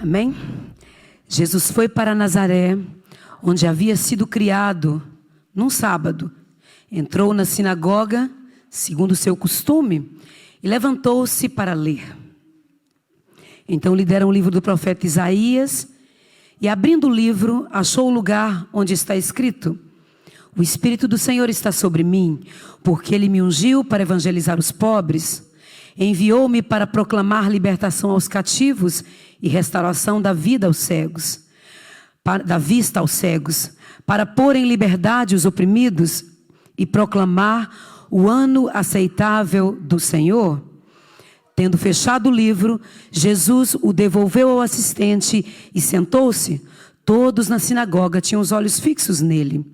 Amém? Jesus foi para Nazaré, onde havia sido criado, num sábado. Entrou na sinagoga, segundo o seu costume, e levantou-se para ler. Então lhe deram o livro do profeta Isaías, e abrindo o livro, achou o lugar onde está escrito: o Espírito do Senhor está sobre mim, porque Ele me ungiu para evangelizar os pobres. Enviou-me para proclamar libertação aos cativos e restauração da vida aos cegos, da vista aos cegos, para pôr em liberdade os oprimidos e proclamar o ano aceitável do Senhor. Tendo fechado o livro, Jesus o devolveu ao assistente e sentou-se. Todos na sinagoga tinham os olhos fixos nele.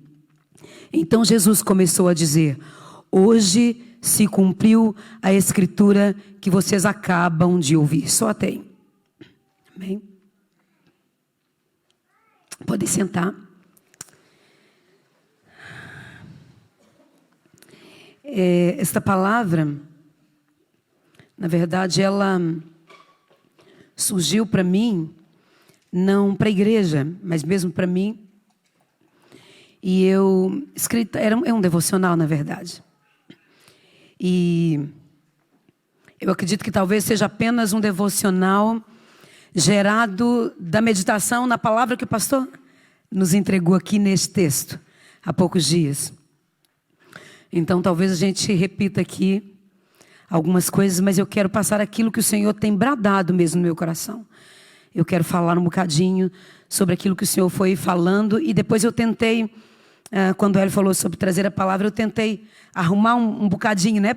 Então Jesus começou a dizer: hoje se cumpriu a escritura que vocês acabam de ouvir. Só até aí. Amém? Podem sentar. Esta palavra, na verdade, ela surgiu para mim, não para a igreja, mas mesmo para mim. E é um devocional, na verdade. E eu acredito que talvez seja apenas um devocional gerado da meditação na palavra que o pastor nos entregou aqui neste texto, há poucos dias. Então talvez a gente repita aqui algumas coisas, mas eu quero passar aquilo que o Senhor tem bradado mesmo no meu coração. Eu quero falar um bocadinho sobre aquilo que o Senhor foi falando, e depois eu tentei, quando ele falou sobre trazer a palavra, eu tentei arrumar um bocadinho, né,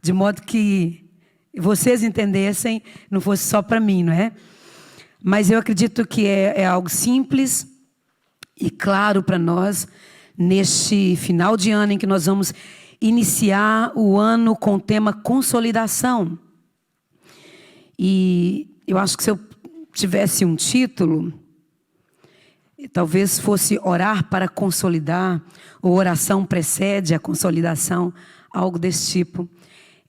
de modo que vocês entendessem, não fosse só para mim, não é? Mas eu acredito que é algo simples e claro para nós, neste final de ano em que nós vamos iniciar o ano com o tema consolidação. E eu acho que se eu tivesse um título, talvez fosse orar para consolidar, ou oração precede a consolidação, algo desse tipo,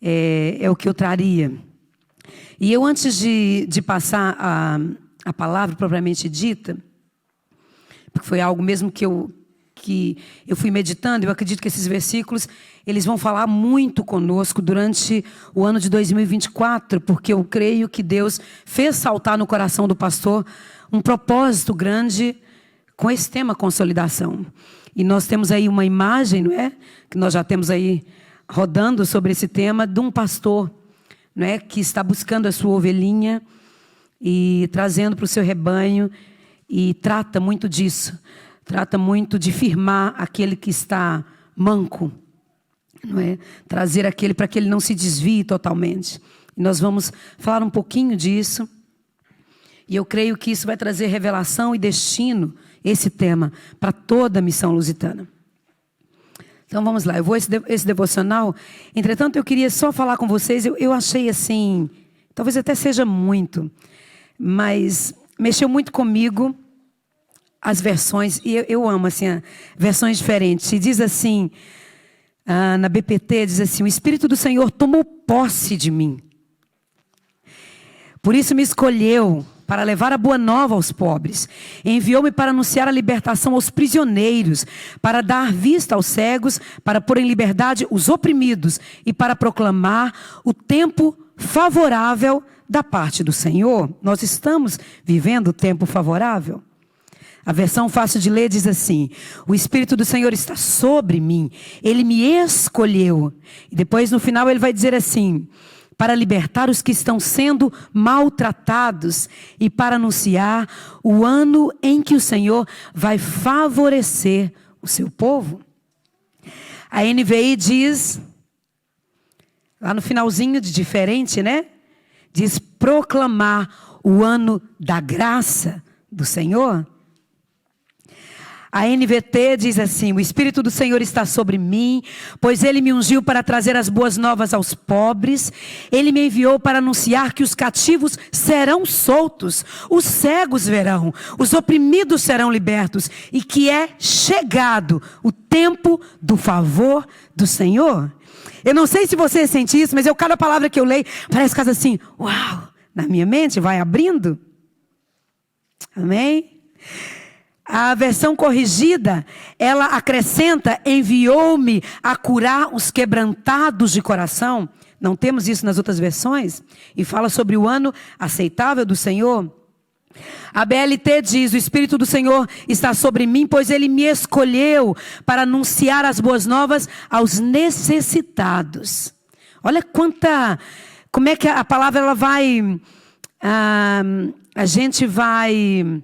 é o que eu traria. E eu, antes de passar a palavra propriamente dita, porque foi algo mesmo que eu fui meditando, eu acredito que esses versículos, eles vão falar muito conosco durante o ano de 2024, porque eu creio que Deus fez saltar no coração do pastor um propósito grande com esse tema consolidação. E nós temos aí uma imagem, não é? Que nós já temos aí rodando sobre esse tema, de um pastor, não é? Que está buscando a sua ovelhinha e trazendo para o seu rebanho, e trata muito disso. Trata muito de firmar aquele que está manco, não é? Trazer aquele para que ele não se desvie totalmente. E nós vamos falar um pouquinho disso. E eu creio que isso vai trazer revelação e destino, esse tema, para toda a missão lusitana. Então vamos lá, eu vou esse devocional. Entretanto, eu queria só falar com vocês, eu achei assim, talvez até seja muito, mas mexeu muito comigo as versões, e eu amo assim, versões diferentes. E diz assim, na BPT, diz assim: o Espírito do Senhor tomou posse de mim. Por isso me escolheu para levar a boa nova aos pobres. Enviou-me para anunciar a libertação aos prisioneiros, para dar vista aos cegos, para pôr em liberdade os oprimidos e para proclamar o tempo favorável da parte do Senhor. Nós estamos vivendo o tempo favorável. A versão fácil de ler diz assim: o Espírito do Senhor está sobre mim, Ele me escolheu. E depois no final ele vai dizer assim: para libertar os que estão sendo maltratados e para anunciar o ano em que o Senhor vai favorecer o seu povo. A NVI diz, lá no finalzinho de diferente, né? Diz proclamar o ano da graça do Senhor. A NVT diz assim: o Espírito do Senhor está sobre mim, pois Ele me ungiu para trazer as boas novas aos pobres. Ele me enviou para anunciar que os cativos serão soltos, os cegos verão, os oprimidos serão libertos, e que é chegado o tempo do favor do Senhor. Eu não sei se você sente isso, mas cada palavra que eu leio parece quase assim, uau, na minha mente vai abrindo. Amém? A versão corrigida, ela acrescenta, enviou-me a curar os quebrantados de coração. Não temos isso nas outras versões. E fala sobre o ano aceitável do Senhor. A BLT diz, o Espírito do Senhor está sobre mim, pois Ele me escolheu para anunciar as boas novas aos necessitados. Olha como é que a palavra ela vai, a gente vai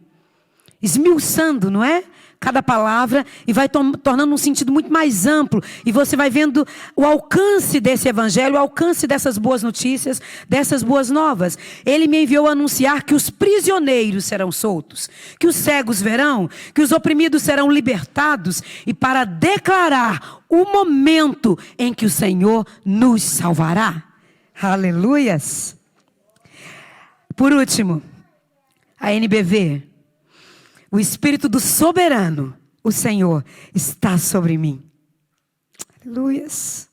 esmiuçando, não é? Cada palavra e vai tornando um sentido muito mais amplo. E você vai vendo o alcance desse evangelho, o alcance dessas boas notícias, dessas boas novas. Ele me enviou a anunciar que os prisioneiros serão soltos, que os cegos verão, que os oprimidos serão libertados e para declarar o momento em que o Senhor nos salvará. Aleluias! Por último, a NBV. O Espírito do Soberano, o Senhor, está sobre mim. Aleluias.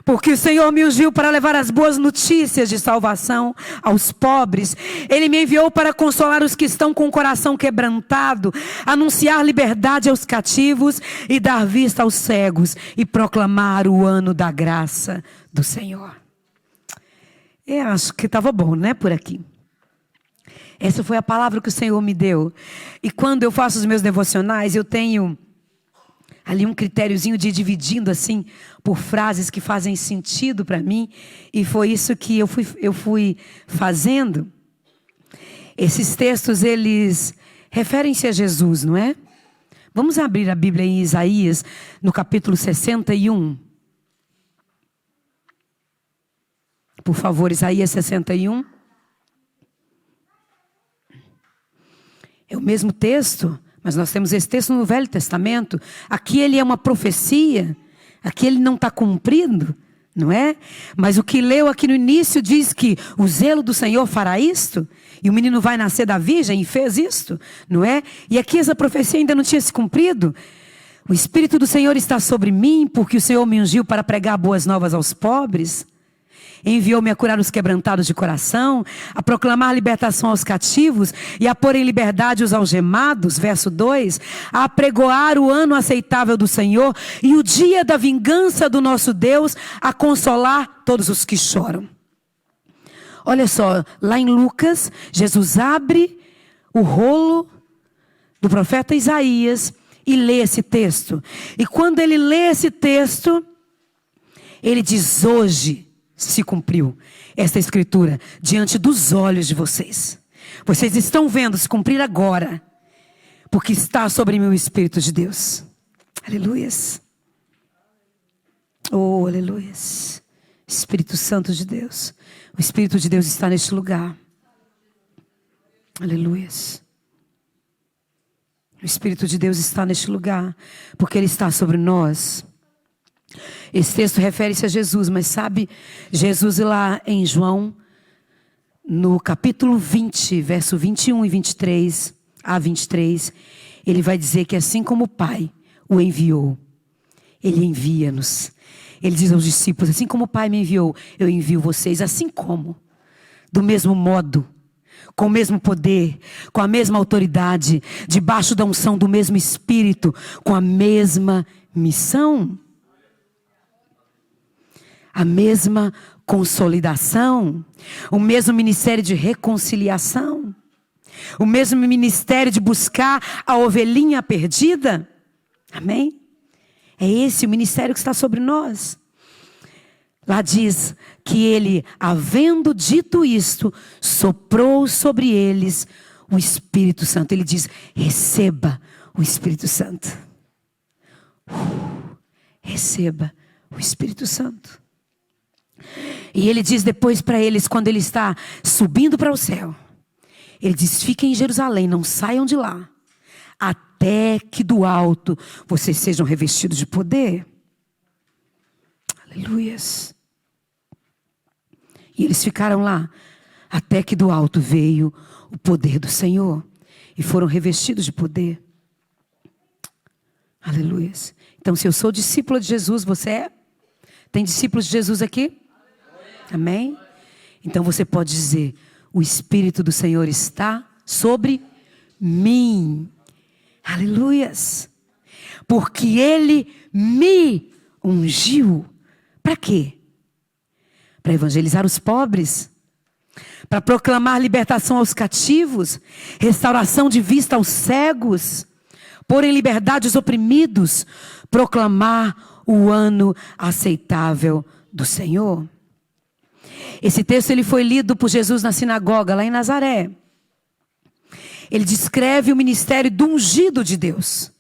Porque o Senhor me ungiu para levar as boas notícias de salvação aos pobres. Ele me enviou para consolar os que estão com o coração quebrantado, anunciar liberdade aos cativos e dar vista aos cegos e proclamar o ano da graça do Senhor. Eu acho que estava bom, né, por aqui. Essa foi a palavra que o Senhor me deu. E quando eu faço os meus devocionais, eu tenho ali um critériozinho de ir dividindo assim por frases que fazem sentido para mim. E foi isso que eu fui fazendo. Esses textos, eles referem-se a Jesus, não é? Vamos abrir a Bíblia em Isaías, no capítulo 61. Por favor, Isaías 61. É o mesmo texto, mas nós temos esse texto no Velho Testamento. Aqui ele é uma profecia, aqui ele não está cumprindo, não é? Mas o que leu aqui no início diz que o zelo do Senhor fará isto, e o menino vai nascer da virgem e fez isto, não é? E aqui essa profecia ainda não tinha se cumprido. O Espírito do Senhor está sobre mim, porque o Senhor me ungiu para pregar boas novas aos pobres. Enviou-me a curar os quebrantados de coração, a proclamar libertação aos cativos e a pôr em liberdade os algemados, verso 2, a apregoar o ano aceitável do Senhor e o dia da vingança do nosso Deus, a consolar todos os que choram. Olha só, lá em Lucas, Jesus abre o rolo do profeta Isaías e lê esse texto. E quando ele lê esse texto, ele diz: hoje se cumpriu esta escritura diante dos olhos de vocês. Vocês estão vendo se cumprir agora, porque está sobre mim o Espírito de Deus. Aleluias. Oh, aleluias. Espírito Santo de Deus. O Espírito de Deus está neste lugar. Aleluias. O Espírito de Deus está neste lugar, porque Ele está sobre nós. Esse texto refere-se a Jesus, mas sabe, Jesus lá em João, no capítulo 20, verso 21 e 23 a 23, ele vai dizer que assim como o Pai o enviou, Ele envia-nos. Ele diz aos discípulos: assim como o Pai me enviou, eu envio vocês. Assim como, do mesmo modo, com o mesmo poder, com a mesma autoridade, debaixo da unção do mesmo Espírito, com a mesma missão. A mesma consolidação, o mesmo ministério de reconciliação, o mesmo ministério de buscar a ovelhinha perdida. Amém? É esse o ministério que está sobre nós. Lá diz que Ele, havendo dito isto, soprou sobre eles o Espírito Santo. Ele diz: receba o Espírito Santo. Receba o Espírito Santo. E Ele diz depois para eles, quando Ele está subindo para o céu, Ele diz: fiquem em Jerusalém, não saiam de lá, até que do alto vocês sejam revestidos de poder. Aleluias. E eles ficaram lá, até que do alto veio o poder do Senhor, e foram revestidos de poder. Aleluias. Então, se eu sou discípula de Jesus, você é? Tem discípulos de Jesus aqui? Amém? Então você pode dizer: o Espírito do Senhor está sobre mim. Aleluias. Porque Ele me ungiu. Para quê? Para evangelizar os pobres. Para proclamar libertação aos cativos. Restauração de vista aos cegos. Pôr em liberdade os oprimidos. Proclamar o ano aceitável do Senhor. Esse texto ele foi lido por Jesus na sinagoga, lá em Nazaré. Ele descreve o ministério do ungido de Deus,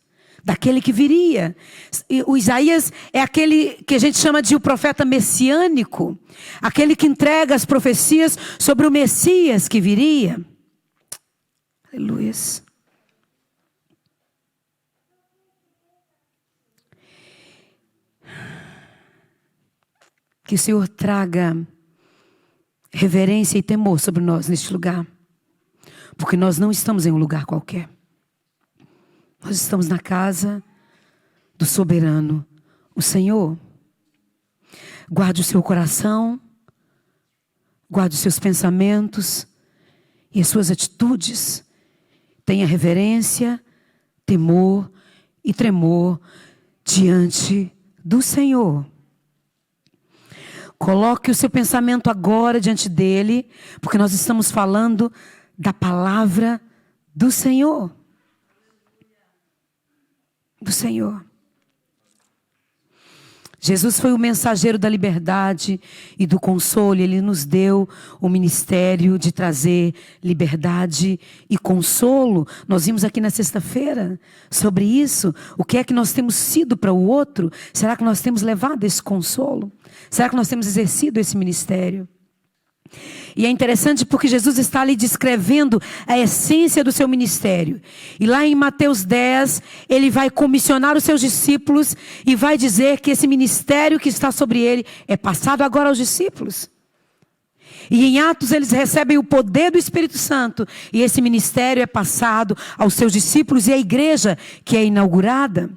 daquele que viria. O Isaías é aquele que a gente chama de o profeta messiânico, aquele que entrega as profecias sobre o Messias que viria. Aleluia. Que o Senhor traga reverência e temor sobre nós neste lugar. Porque nós não estamos em um lugar qualquer. Nós estamos na casa do soberano, o Senhor. Guarde o seu coração, guarde os seus pensamentos e as suas atitudes. Tenha reverência, temor e tremor diante do Senhor. Coloque o seu pensamento agora diante dele, porque nós estamos falando da palavra do Senhor. Do Senhor. Jesus foi o mensageiro da liberdade e do consolo. Ele nos deu o ministério de trazer liberdade e consolo. Nós vimos aqui na sexta-feira sobre isso. O que é que nós temos sido para o outro? Será que nós temos levado esse consolo? Será que nós temos exercido esse ministério? E é interessante porque Jesus está ali descrevendo a essência do seu ministério. E lá em Mateus 10, ele vai comissionar os seus discípulos e vai dizer que esse ministério que está sobre ele é passado agora aos discípulos. E em Atos eles recebem o poder do Espírito Santo. E esse ministério é passado aos seus discípulos e à igreja que é inaugurada.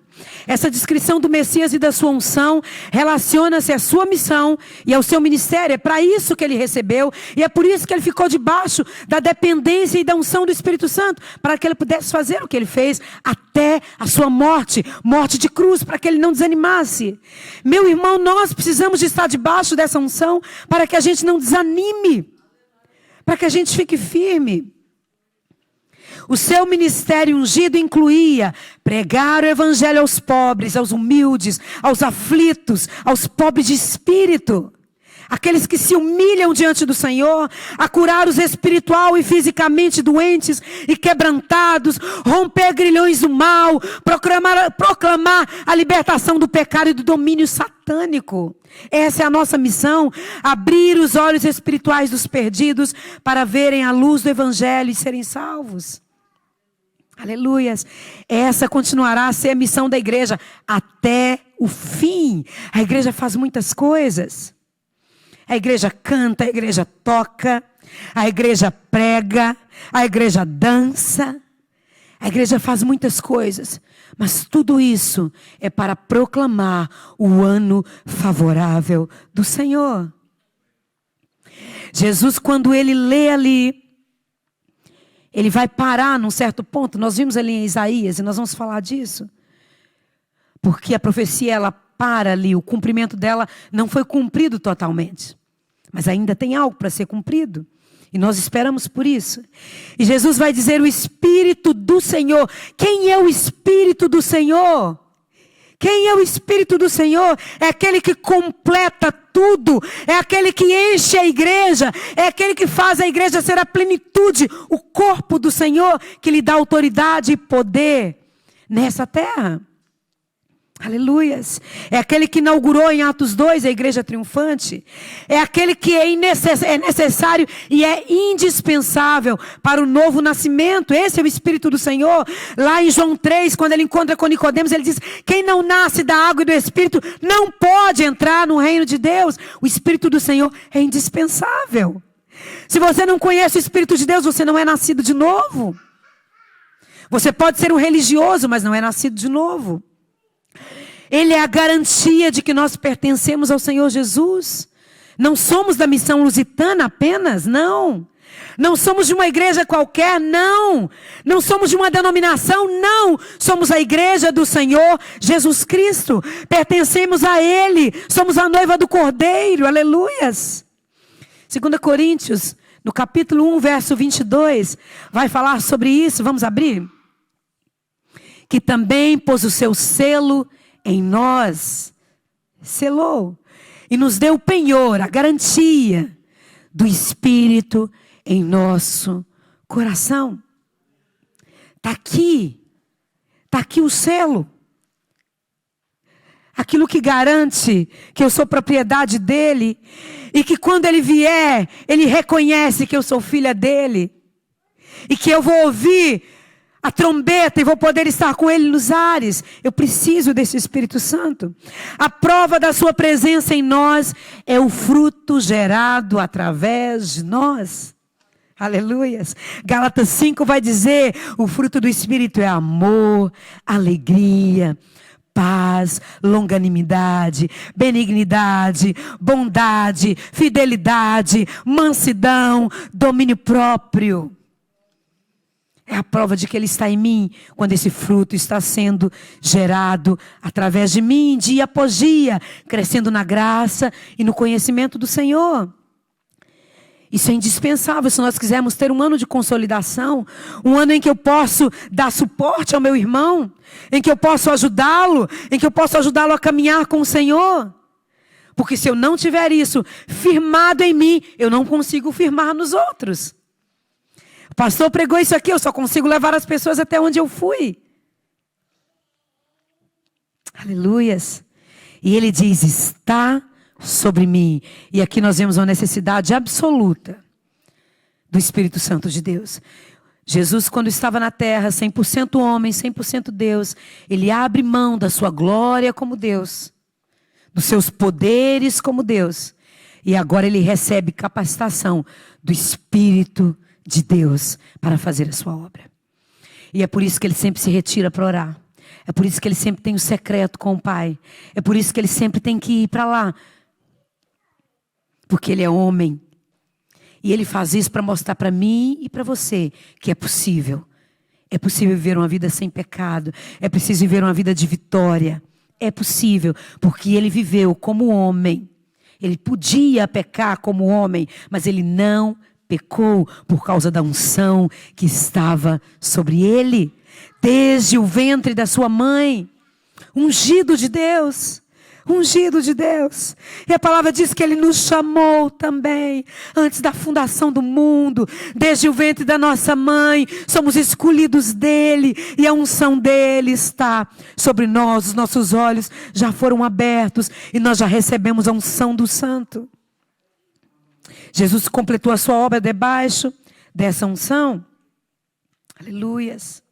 Essa descrição do Messias e da sua unção relaciona-se à sua missão e ao seu ministério. É para isso que ele recebeu e é por isso que ele ficou debaixo da dependência e da unção do Espírito Santo, para que ele pudesse fazer o que ele fez até a sua morte, morte de cruz, para que ele não desanimasse. Meu irmão, nós precisamos de estar debaixo dessa unção para que a gente não desanime, para que a gente fique firme. O seu ministério ungido incluía pregar o evangelho aos pobres, aos humildes, aos aflitos, aos pobres de espírito. Aqueles que se humilham diante do Senhor, a curar os espiritual e fisicamente doentes e quebrantados, romper grilhões do mal, proclamar a libertação do pecado e do domínio satânico. Essa é a nossa missão, abrir os olhos espirituais dos perdidos para verem a luz do evangelho e serem salvos. Aleluias. Essa continuará a ser a missão da igreja até o fim. A igreja faz muitas coisas. A igreja canta, a igreja toca, a igreja prega, a igreja dança. A igreja faz muitas coisas. Mas tudo isso é para proclamar o ano favorável do Senhor. Jesus, quando ele lê ali, ele vai parar num certo ponto. Nós vimos ali em Isaías, e nós vamos falar disso. Porque a profecia, ela para ali, o cumprimento dela não foi cumprido totalmente. Mas ainda tem algo para ser cumprido. E nós esperamos por isso. E Jesus vai dizer o Espírito do Senhor. Quem é o Espírito do Senhor? Quem é o Espírito do Senhor? É aquele que completa tudo. É aquele que enche a igreja. É aquele que faz a igreja ser a plenitude. O corpo do Senhor que lhe dá autoridade e poder nessa terra. Aleluias. É aquele que inaugurou em Atos 2 a igreja triunfante. É aquele que é necessário e é indispensável para o novo nascimento. Esse é o Espírito do Senhor. Lá em João 3, quando ele encontra com Nicodemos, ele diz: quem não nasce da água e do Espírito não pode entrar no reino de Deus. O Espírito do Senhor é indispensável. Se você não conhece o Espírito de Deus, você não é nascido de novo. Você pode ser um religioso, mas não é nascido de novo. Ele é a garantia de que nós pertencemos ao Senhor Jesus. Não somos da missão lusitana apenas, não. Não somos de uma igreja qualquer, não. Não somos de uma denominação, não. Somos a igreja do Senhor Jesus Cristo. Pertencemos a Ele. Somos a noiva do Cordeiro. Aleluias. 2 Coríntios, no capítulo 1, verso 22, vai falar sobre isso. Vamos abrir? Que também pôs o seu selo em nós. Selou. E nos deu o penhor, a garantia do Espírito em nosso coração. Está aqui o selo. Aquilo que garante que eu sou propriedade dele. E que quando ele vier, ele reconhece que eu sou filha dele. E que eu vou ouvir a trombeta e vou poder estar com ele nos ares. Eu preciso desse Espírito Santo. A prova da sua presença em nós é o fruto gerado através de nós. Aleluias. Gálatas 5 vai dizer, o fruto do Espírito é amor, alegria, paz, longanimidade, benignidade, bondade, fidelidade, mansidão, domínio próprio. É a prova de que Ele está em mim, quando esse fruto está sendo gerado através de mim, dia após dia, crescendo na graça e no conhecimento do Senhor. Isso é indispensável se nós quisermos ter um ano de consolidação, um ano em que eu posso dar suporte ao meu irmão, em que eu posso ajudá-lo, em que eu posso ajudá-lo a caminhar com o Senhor. Porque se eu não tiver isso firmado em mim, eu não consigo firmar nos outros. O pastor pregou isso aqui, eu só consigo levar as pessoas até onde eu fui. Aleluias. E ele diz, está sobre mim. E aqui nós vemos uma necessidade absoluta do Espírito Santo de Deus. Jesus, quando estava na terra, 100% homem, 100% Deus, ele abre mão da sua glória como Deus, dos seus poderes como Deus. E agora ele recebe capacitação do Espírito de Deus para fazer a sua obra. E é por isso que ele sempre se retira para orar. É por isso que ele sempre tem o secreto com o Pai. É por isso que ele sempre tem que ir para lá. Porque ele é homem. E ele faz isso para mostrar para mim e para você que é possível. É possível viver uma vida sem pecado. É preciso viver uma vida de vitória. É possível, porque ele viveu como homem. Ele podia pecar como homem, mas ele não pecou por causa da unção que estava sobre ele. Desde o ventre da sua mãe. Ungido de Deus. Ungido de Deus. E a palavra diz que ele nos chamou também antes da fundação do mundo, desde o ventre da nossa mãe. Somos escolhidos dele e a unção dele está sobre nós. Os nossos olhos já foram abertos e nós já recebemos a unção do Santo. Jesus completou a sua obra debaixo dessa unção. Aleluias.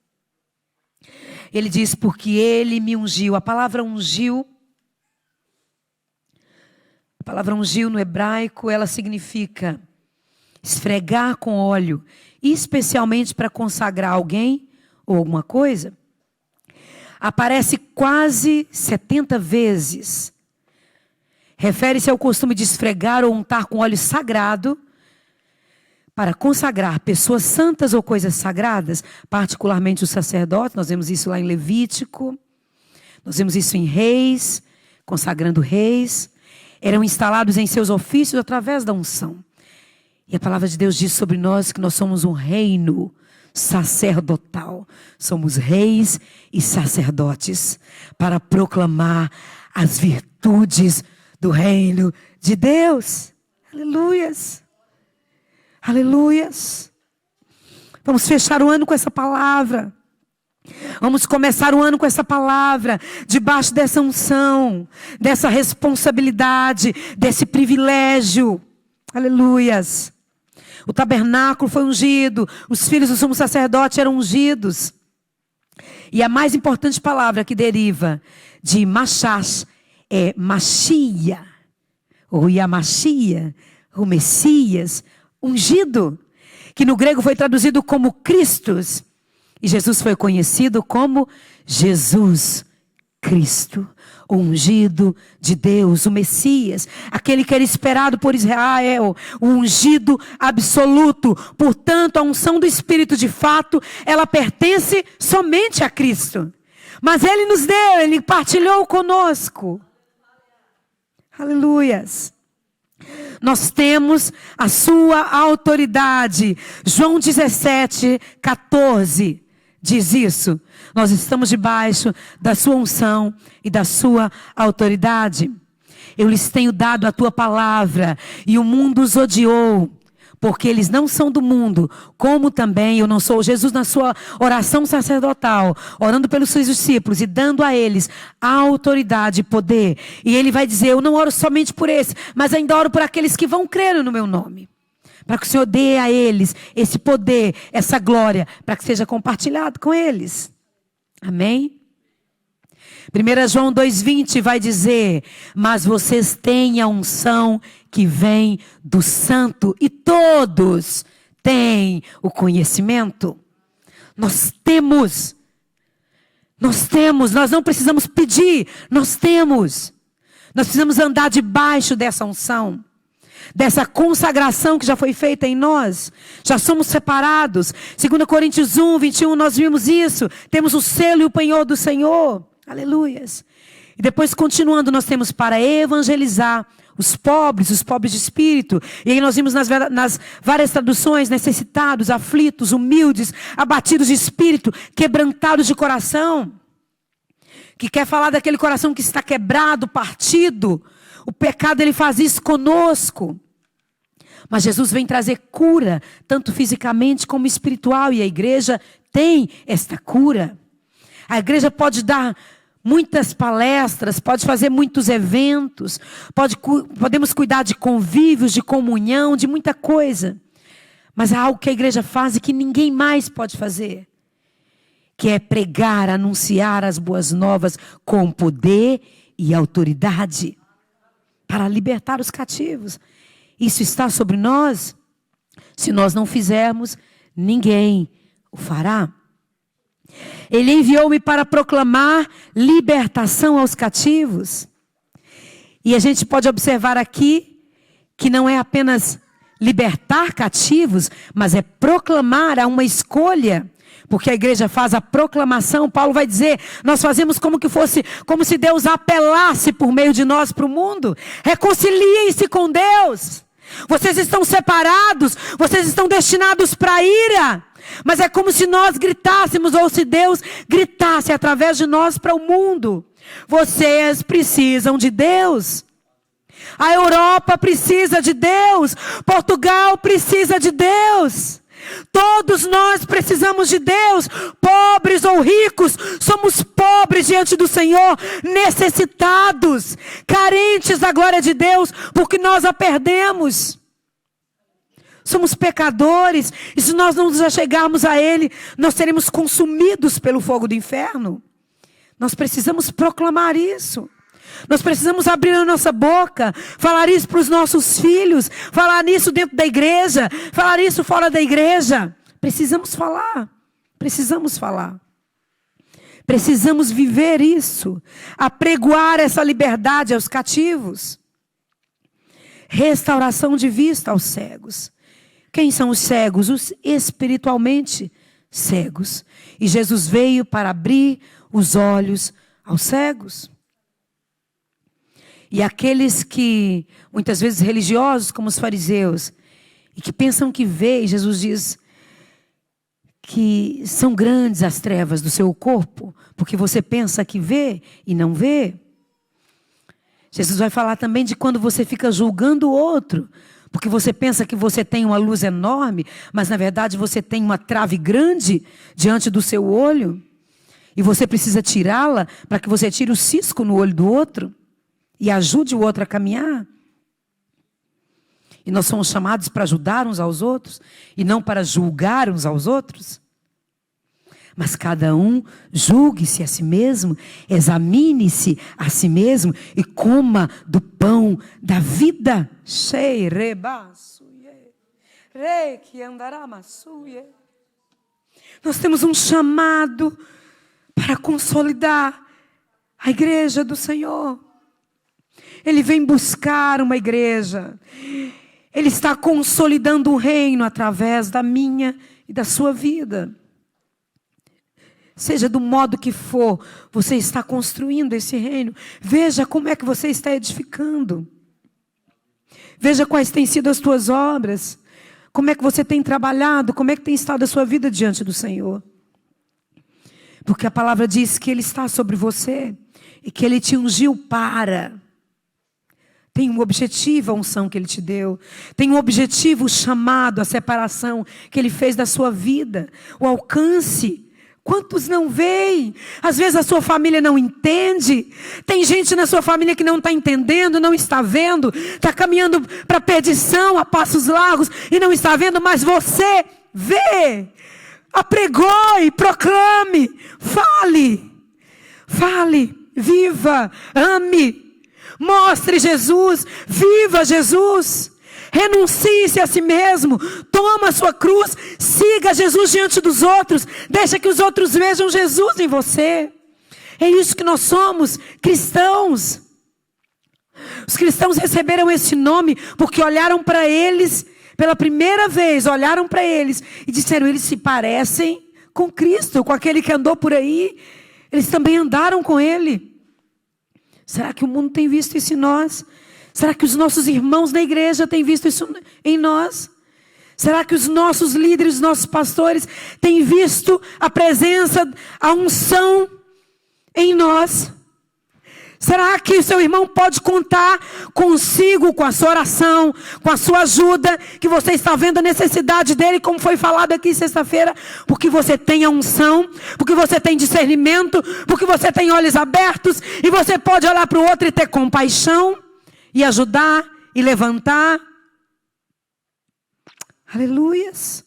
Ele diz, porque ele me ungiu. A palavra ungiu no hebraico, ela significa esfregar com óleo, especialmente para consagrar alguém ou alguma coisa. Aparece quase 70 vezes. Refere-se ao costume de esfregar ou untar com óleo sagrado para consagrar pessoas santas ou coisas sagradas, particularmente os sacerdotes. Nós vemos isso lá em Levítico, nós vemos isso em Reis, consagrando reis. Eram instalados em seus ofícios através da unção. E a palavra de Deus diz sobre nós que nós somos um reino sacerdotal. Somos reis e sacerdotes para proclamar as virtudes do reino de Deus. Aleluias. Aleluias. Vamos fechar o ano com essa palavra. Vamos começar o ano com essa palavra, debaixo dessa unção, dessa responsabilidade, desse privilégio. Aleluias. O tabernáculo foi ungido, os filhos do sumo sacerdote eram ungidos. E a mais importante palavra que deriva de Machash é Machia, ou Yamachia, o Messias, ungido, que no grego foi traduzido como Christus. E Jesus foi conhecido como Jesus Cristo, o ungido de Deus, o Messias, aquele que era esperado por Israel, o ungido absoluto. Portanto, a unção do Espírito, de fato, ela pertence somente a Cristo. Mas Ele nos deu, Ele partilhou conosco. Aleluias. Nós temos a sua autoridade. João 17:14 diz isso. Nós estamos debaixo da sua unção e da sua autoridade. Eu lhes tenho dado a tua palavra e o mundo os odiou, porque eles não são do mundo, como também eu não sou. Jesus, na sua oração sacerdotal, orando pelos seus discípulos e dando a eles a autoridade e poder. E ele vai dizer, eu não oro somente por esse, mas ainda oro por aqueles que vão crer no meu nome. Para que o Senhor dê a eles esse poder, essa glória, para que seja compartilhado com eles. Amém? 1 João 2,20 vai dizer, mas vocês têm a unção que vem do Santo e todos têm o conhecimento. Nós não precisamos pedir, nós temos. Nós precisamos andar debaixo dessa unção, dessa consagração que já foi feita em nós. Já somos separados. 2 Coríntios 1:21, nós vimos isso. Temos o selo e o penhor do Senhor. Aleluias. E depois, continuando, nós temos para evangelizar os pobres de espírito. E aí nós vimos nas várias traduções, necessitados, aflitos, humildes, abatidos de espírito, quebrantados de coração. Que quer falar daquele coração que está quebrado, partido. O pecado, ele faz isso conosco. Mas Jesus vem trazer cura, tanto fisicamente como espiritual. E a igreja tem esta cura. A igreja pode dar muitas palestras, pode fazer muitos eventos, podemos cuidar de convívios, de comunhão, de muita coisa. Mas há algo que a igreja faz e que ninguém mais pode fazer. Que é pregar, anunciar as boas novas com poder e autoridade. Para libertar os cativos. Isso está sobre nós. Se nós não fizermos, ninguém o fará. Ele enviou-me para proclamar libertação aos cativos. E a gente pode observar aqui que não é apenas libertar cativos, mas é proclamar, há uma escolha. Porque a igreja faz a proclamação, Paulo vai dizer, nós fazemos como se Deus apelasse por meio de nós para o mundo. Reconciliem-se com Deus. Vocês estão separados, vocês estão destinados para a ira. Mas é como se nós gritássemos, ou se Deus gritasse através de nós para o mundo. Vocês precisam de Deus. A Europa precisa de Deus. Portugal precisa de Deus. Todos nós precisamos de Deus. Pobres ou ricos, somos pobres diante do Senhor, necessitados, carentes da glória de Deus, porque nós a perdemos. Somos pecadores, e se nós não nos achegarmos a Ele, nós seremos consumidos pelo fogo do inferno. Nós precisamos proclamar isso. Nós precisamos abrir a nossa boca, falar isso para os nossos filhos, falar isso dentro da igreja, falar isso fora da igreja. Precisamos falar, precisamos falar. Precisamos viver isso, apregoar essa liberdade aos cativos. Restauração de vista aos cegos. Quem são os cegos? Os espiritualmente cegos. E Jesus veio para abrir os olhos aos cegos. E aqueles que, muitas vezes religiosos, como os fariseus, e que pensam que vê, e Jesus diz que são grandes as trevas do seu corpo, porque você pensa que vê e não vê. Jesus vai falar também de quando você fica julgando o outro, porque você pensa que você tem uma luz enorme, mas na verdade você tem uma trave grande diante do seu olho, e você precisa tirá-la para que você tire o cisco no olho do outro e ajude o outro a caminhar. E nós somos chamados para ajudar uns aos outros e não para julgar uns aos outros. Mas cada um julgue-se a si mesmo, examine-se a si mesmo e coma do pão da vida. Nós temos um chamado para consolidar A igreja do Senhor. Ele vem buscar uma igreja. Ele está consolidando o reino através da minha e da sua vida. Seja do modo que for, você está construindo esse reino. Veja como é que você está edificando. Veja quais têm sido as tuas obras. Como é que você tem trabalhado, como é que tem estado a sua vida diante do Senhor. Porque a palavra diz que Ele está sobre você e que Ele te ungiu para. Tem um objetivo a unção que Ele te deu. Tem um objetivo, o chamado, a separação que Ele fez da sua vida. O alcance. Quantos não veem? Às vezes a sua família não entende. Tem gente na sua família que não está entendendo, não está vendo. Está caminhando para a perdição a passos largos e não está vendo. Mas você vê. Apregoe, proclame. Fale. Fale. Viva. Ame. Mostre Jesus. Viva Jesus. Renuncie-se a si mesmo, toma a sua cruz, siga Jesus diante dos outros, deixa que os outros vejam Jesus em você. É isso que nós somos, cristãos. Os cristãos receberam esse nome porque olharam para eles, pela primeira vez, olharam para eles e disseram, eles se parecem com Cristo, com aquele que andou por aí, eles também andaram com Ele. Será que o mundo tem visto isso em nós? Será que os nossos irmãos na igreja têm visto isso em nós? Será que os nossos líderes, os nossos pastores têm visto a presença, a unção em nós? Será que o seu irmão pode contar consigo, com a sua oração, com a sua ajuda, que você está vendo a necessidade dele, como foi falado aqui sexta-feira, porque você tem a unção, porque você tem discernimento, porque você tem olhos abertos, e você pode olhar para o outro e ter compaixão, e ajudar, e levantar. Aleluias.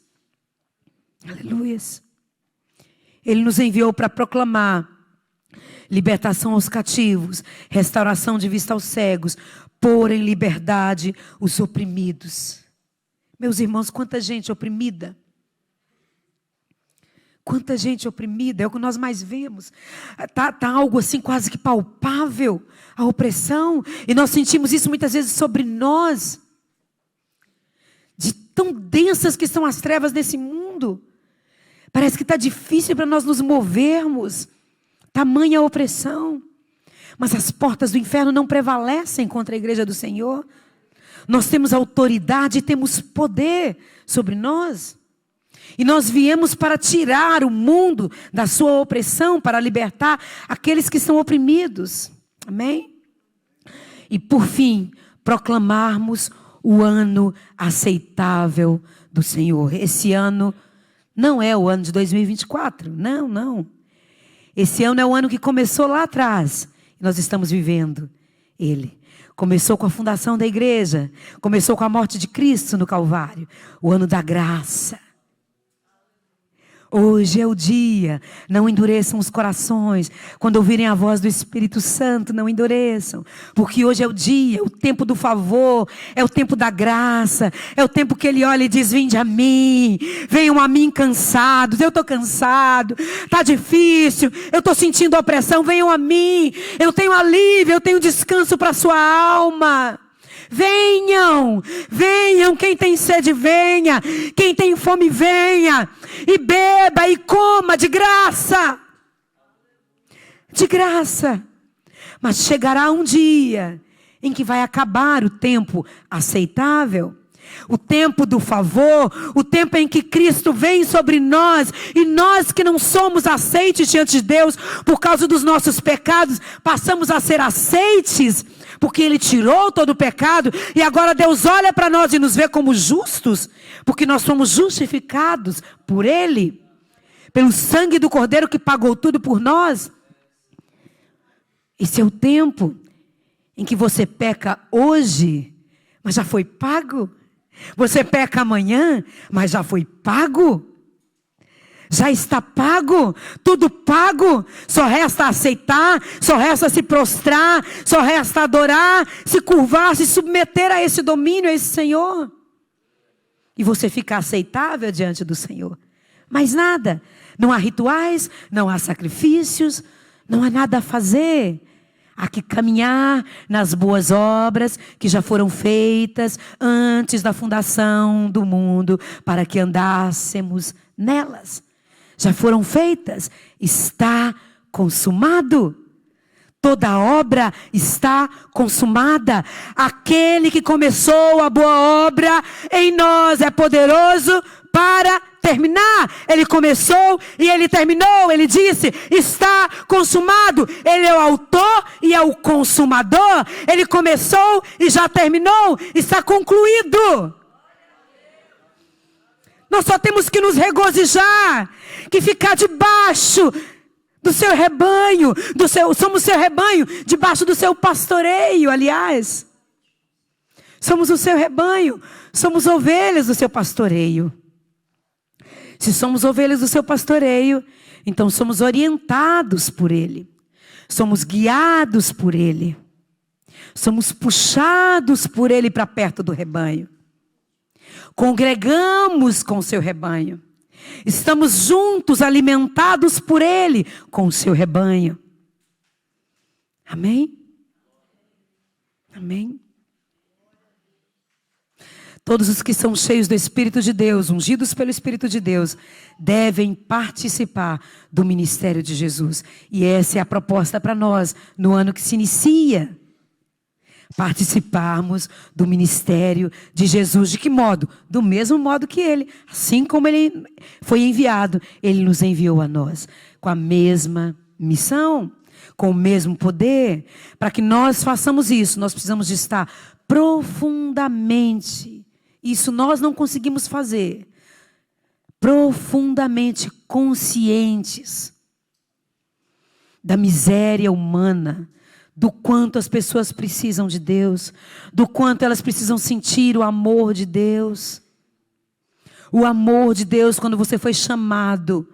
Aleluias. Ele nos enviou para proclamar libertação aos cativos, restauração de vista aos cegos, pôr em liberdade os oprimidos. Meus irmãos, quanta gente oprimida. Quanta gente oprimida, é o que nós mais vemos. Tá algo assim quase que palpável, a opressão. E nós sentimos isso muitas vezes sobre nós. De tão densas que são as trevas desse mundo. Parece que está difícil para nós nos movermos. Tamanha opressão. Mas as portas do inferno não prevalecem contra a igreja do Senhor. Nós temos autoridade e temos poder sobre nós. E nós viemos para tirar o mundo da sua opressão, para libertar aqueles que são oprimidos. Amém? E por fim, proclamarmos o ano aceitável do Senhor. Esse ano não é o ano de 2024. Não, não. Esse ano é o ano que começou lá atrás. E nós estamos vivendo ele. Começou com a fundação da igreja. Começou com a morte de Cristo no Calvário. O ano da graça. Hoje é o dia, não endureçam os corações. Quando ouvirem a voz do Espírito Santo, não endureçam. Porque hoje é o dia, o tempo do favor, é o tempo da graça. É o tempo que Ele olha e diz, vinde a mim, venham a mim cansados. Eu estou cansado, está difícil, eu estou sentindo opressão, venham a mim. Eu tenho alívio, eu tenho descanso para a sua alma. Venham, venham, quem tem sede venha, quem tem fome venha, e beba e coma de graça, mas chegará um dia em que vai acabar o tempo aceitável, o tempo do favor, o tempo em que Cristo vem sobre nós, e nós que não somos aceites diante de Deus, por causa dos nossos pecados, passamos a ser aceites, porque Ele tirou todo o pecado, e agora Deus olha para nós e nos vê como justos, porque nós somos justificados por Ele, pelo sangue do Cordeiro que pagou tudo por nós. Esse é o tempo em que você peca hoje, mas já foi pago. Você peca amanhã, mas já foi pago. Já está pago, tudo pago. Só resta aceitar, só resta se prostrar, só resta adorar, se curvar, se submeter a esse domínio, a esse Senhor. E você fica aceitável diante do Senhor. Mas nada, não há rituais, não há sacrifícios, não há nada a fazer. Há que caminhar nas boas obras que já foram feitas antes da fundação do mundo, para que andássemos nelas. Já foram feitas, está consumado. Toda obra está consumada. Aquele que começou a boa obra em nós é poderoso para terminar. Ele começou e ele terminou. Ele disse, está consumado. Ele é o autor e é o consumador. Ele começou e já terminou. Está concluído. Nós só temos que nos regozijar, que ficar debaixo do seu rebanho, somos seu rebanho, debaixo do seu pastoreio, aliás. Somos o seu rebanho, somos ovelhas do seu pastoreio. Se somos ovelhas do seu pastoreio, então somos orientados por Ele. Somos guiados por Ele. Somos puxados por Ele para perto do rebanho. Congregamos com o seu rebanho. Estamos juntos, alimentados por Ele, com o seu rebanho. Amém? Amém? Todos os que são cheios do Espírito de Deus, ungidos pelo Espírito de Deus, devem participar do ministério de Jesus. E essa é a proposta para nós, no ano que se inicia. Participarmos do ministério de Jesus. De que modo? Do mesmo modo que Ele. Assim como Ele foi enviado, Ele nos enviou a nós. Com a mesma missão, com o mesmo poder. Para que nós façamos isso, nós precisamos de estar profundamente. Isso nós não conseguimos fazer. Profundamente conscientes da miséria humana, do quanto as pessoas precisam de Deus, do quanto elas precisam sentir o amor de Deus. O amor de Deus, quando você foi chamado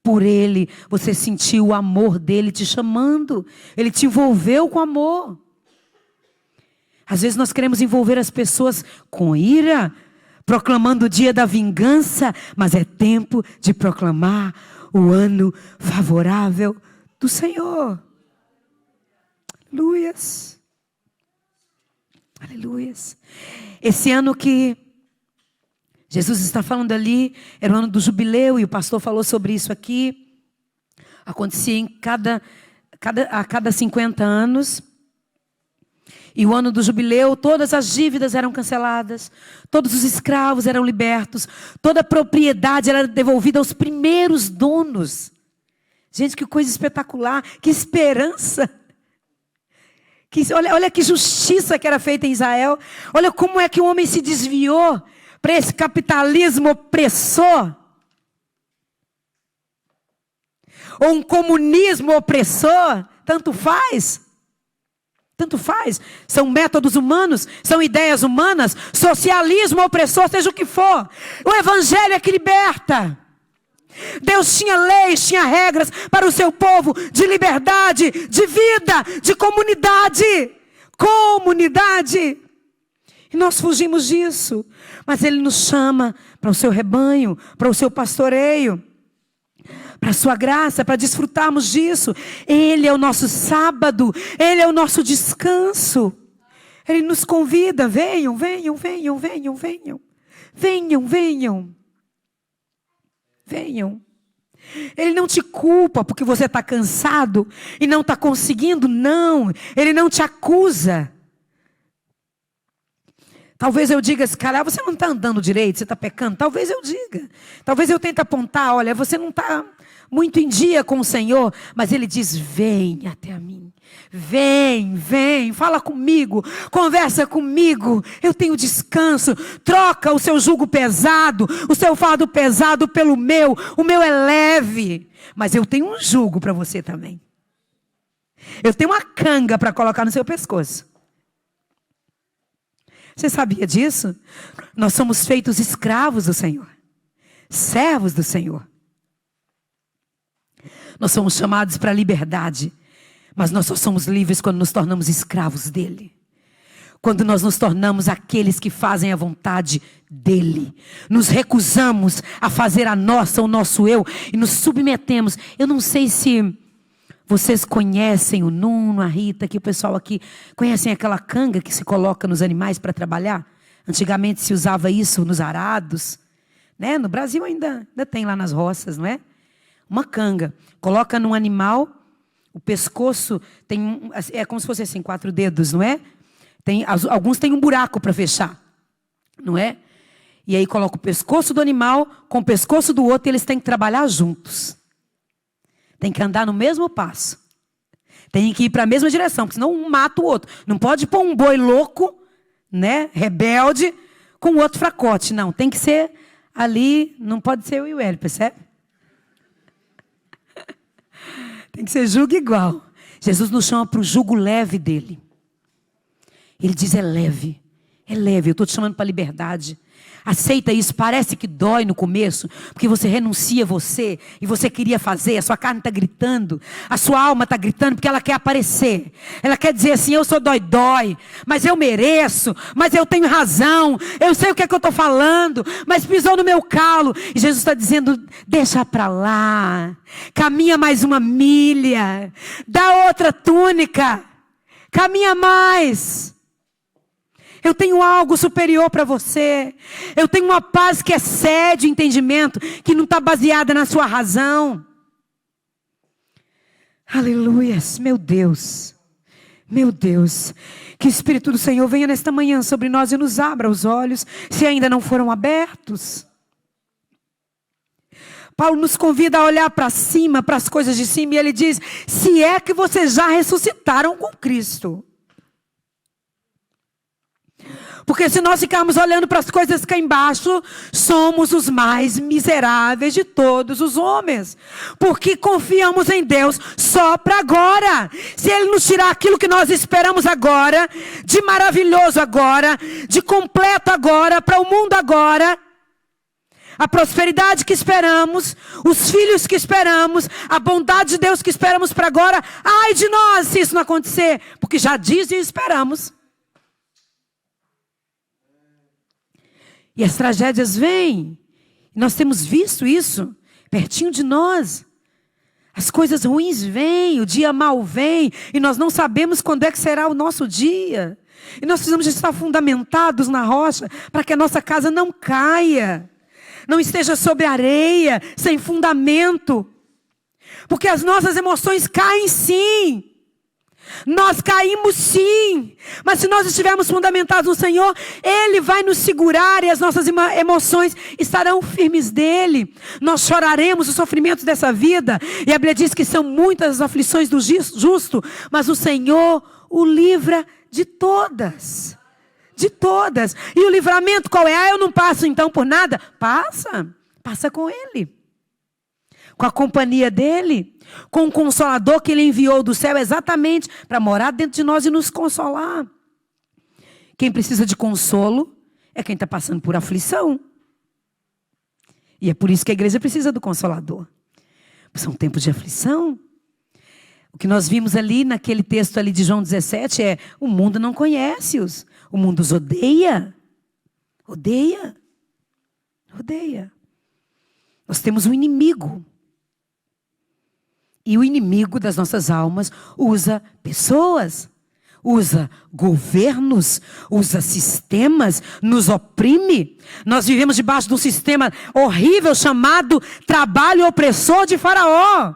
por Ele, você sentiu o amor dEle te chamando. Ele te envolveu com amor. Às vezes nós queremos envolver as pessoas com ira, proclamando o dia da vingança, mas é tempo de proclamar o ano favorável do Senhor. Aleluias. Aleluias. Esse ano que Jesus está falando ali, era o ano do jubileu, e o pastor falou sobre isso aqui. Acontecia a cada 50 anos. E o ano do jubileu, todas as dívidas eram canceladas, todos os escravos eram libertos, toda a propriedade era devolvida aos primeiros donos. Gente, que coisa espetacular, que esperança. Olha que justiça que era feita em Israel. Olha como é que o homem se desviou para esse capitalismo opressor. Ou um comunismo opressor. Tanto faz. Tanto faz. São métodos humanos, são ideias humanas. Socialismo opressor, seja o que for. O evangelho é que liberta. Deus tinha leis, tinha regras para o seu povo de liberdade, de vida, de comunidade. Comunidade. E nós fugimos disso. Mas Ele nos chama para o seu rebanho, para o seu pastoreio, para a sua graça, para desfrutarmos disso. Ele é o nosso sábado, Ele é o nosso descanso. Ele nos convida, venham, venham, venham, venham, venham. Venham, venham. Venham. Ele não te culpa porque você está cansado e não está conseguindo, não. Ele não te acusa. Talvez eu diga assim, cara, você não está andando direito, você está pecando. Talvez eu diga. Talvez eu tente apontar, olha, você não está muito em dia com o Senhor. Mas Ele diz, vem até a mim. Vem, vem, fala comigo, conversa comigo, eu tenho descanso. Troca o seu jugo pesado, o seu fardo pesado pelo meu. O meu é leve, mas eu tenho um jugo para você também. Eu tenho uma canga para colocar no seu pescoço. Você sabia disso? Nós somos feitos escravos do Senhor, servos do Senhor. Nós somos chamados para a liberdade. Mas nós só somos livres quando nos tornamos escravos dEle. Quando nós nos tornamos aqueles que fazem a vontade dEle. Nos recusamos a fazer a nossa, o nosso eu. E nos submetemos. Eu não sei se Vocês conhecem o Nuno, a Rita, que o pessoal aqui conhecem aquela canga que se coloca nos animais para trabalhar? Antigamente se usava isso nos arados, né? No Brasil ainda tem lá nas roças, não é? Uma canga. Coloca num animal, o pescoço tem é como se fosse assim, 4 dedos, não é? Alguns têm um buraco para fechar, não é? E aí coloca o pescoço do animal com o pescoço do outro e eles têm que trabalhar juntos. Tem que andar no mesmo passo. Tem que ir para a mesma direção, porque senão um mata o outro. Não pode pôr um boi louco, né, rebelde, com o outro fracote. Não, tem que ser ali, não pode ser eu e o Hélio, percebe? Tem que ser jugo igual. Jesus nos chama para o jugo leve dele. Ele diz, é leve, eu estou te chamando para a liberdade. Aceita isso, parece que dói no começo, porque você renuncia a você, e você queria fazer, a sua carne está gritando, a sua alma está gritando, porque ela quer aparecer, ela quer dizer assim, eu sou dói, mas eu mereço, mas eu tenho razão, eu sei o que é que eu estou falando, mas pisou no meu calo, e Jesus está dizendo, deixa para lá, caminha mais uma milha, dá outra túnica, caminha mais. Eu tenho algo superior para você. Eu tenho uma paz que excede o entendimento, que não está baseada na sua razão. Aleluias, meu Deus. Meu Deus. Que o Espírito do Senhor venha nesta manhã sobre nós e nos abra os olhos, se ainda não foram abertos. Paulo nos convida a olhar para cima, para as coisas de cima, e ele diz, se é que vocês já ressuscitaram com Cristo. Porque se nós ficarmos olhando para as coisas cá embaixo, somos os mais miseráveis de todos os homens. Porque confiamos em Deus só para agora. Se Ele nos tirar aquilo que nós esperamos agora, de maravilhoso agora, de completo agora, para o mundo agora, a prosperidade que esperamos, os filhos que esperamos, a bondade de Deus que esperamos para agora, ai de nós se isso não acontecer. Porque já diz e esperamos. E as tragédias vêm. Nós temos visto isso pertinho de nós. As coisas ruins vêm, o dia mau vem. E nós não sabemos quando é que será o nosso dia. E nós precisamos estar fundamentados na rocha para que a nossa casa não caia. Não esteja sobre areia, sem fundamento. Porque as nossas emoções caem sim. Nós caímos sim, mas se nós estivermos fundamentados no Senhor, Ele vai nos segurar e as nossas emoções estarão firmes dEle. Nós choraremos os sofrimentos dessa vida, e a Bíblia diz que são muitas as aflições do justo, mas o Senhor o livra de todas. De todas. E o livramento qual é? Eu não passo então por nada? Passa com Ele. Com a companhia dEle, com o Consolador que Ele enviou do céu exatamente para morar dentro de nós e nos consolar. Quem precisa de consolo é quem está passando por aflição. E é por isso que a igreja precisa do Consolador. São tempos de aflição. O que nós vimos ali naquele texto ali de João 17 é, o mundo não conhece-os. O mundo os odeia. Odeia. Nós temos um inimigo. E o inimigo das nossas almas usa pessoas, usa governos, usa sistemas, nos oprime. Nós vivemos debaixo de um sistema horrível chamado trabalho opressor de Faraó.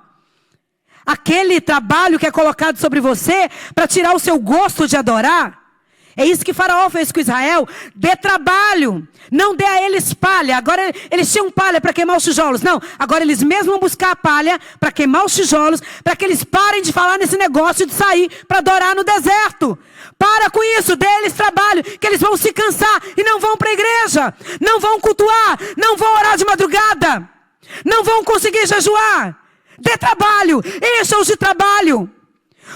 Aquele trabalho que é colocado sobre você para tirar o seu gosto de adorar. É isso que Faraó fez com Israel. Dê trabalho. Não dê a eles palha. Agora eles tinham palha para queimar os tijolos. Não, agora eles mesmos vão buscar a palha para queimar os tijolos, para que eles parem de falar nesse negócio de sair para adorar no deserto. Para com isso, dê a eles trabalho, que eles vão se cansar e não vão para a igreja. Não vão cultuar, não vão orar de madrugada. Não vão conseguir jejuar. Dê trabalho, encha-os de trabalho.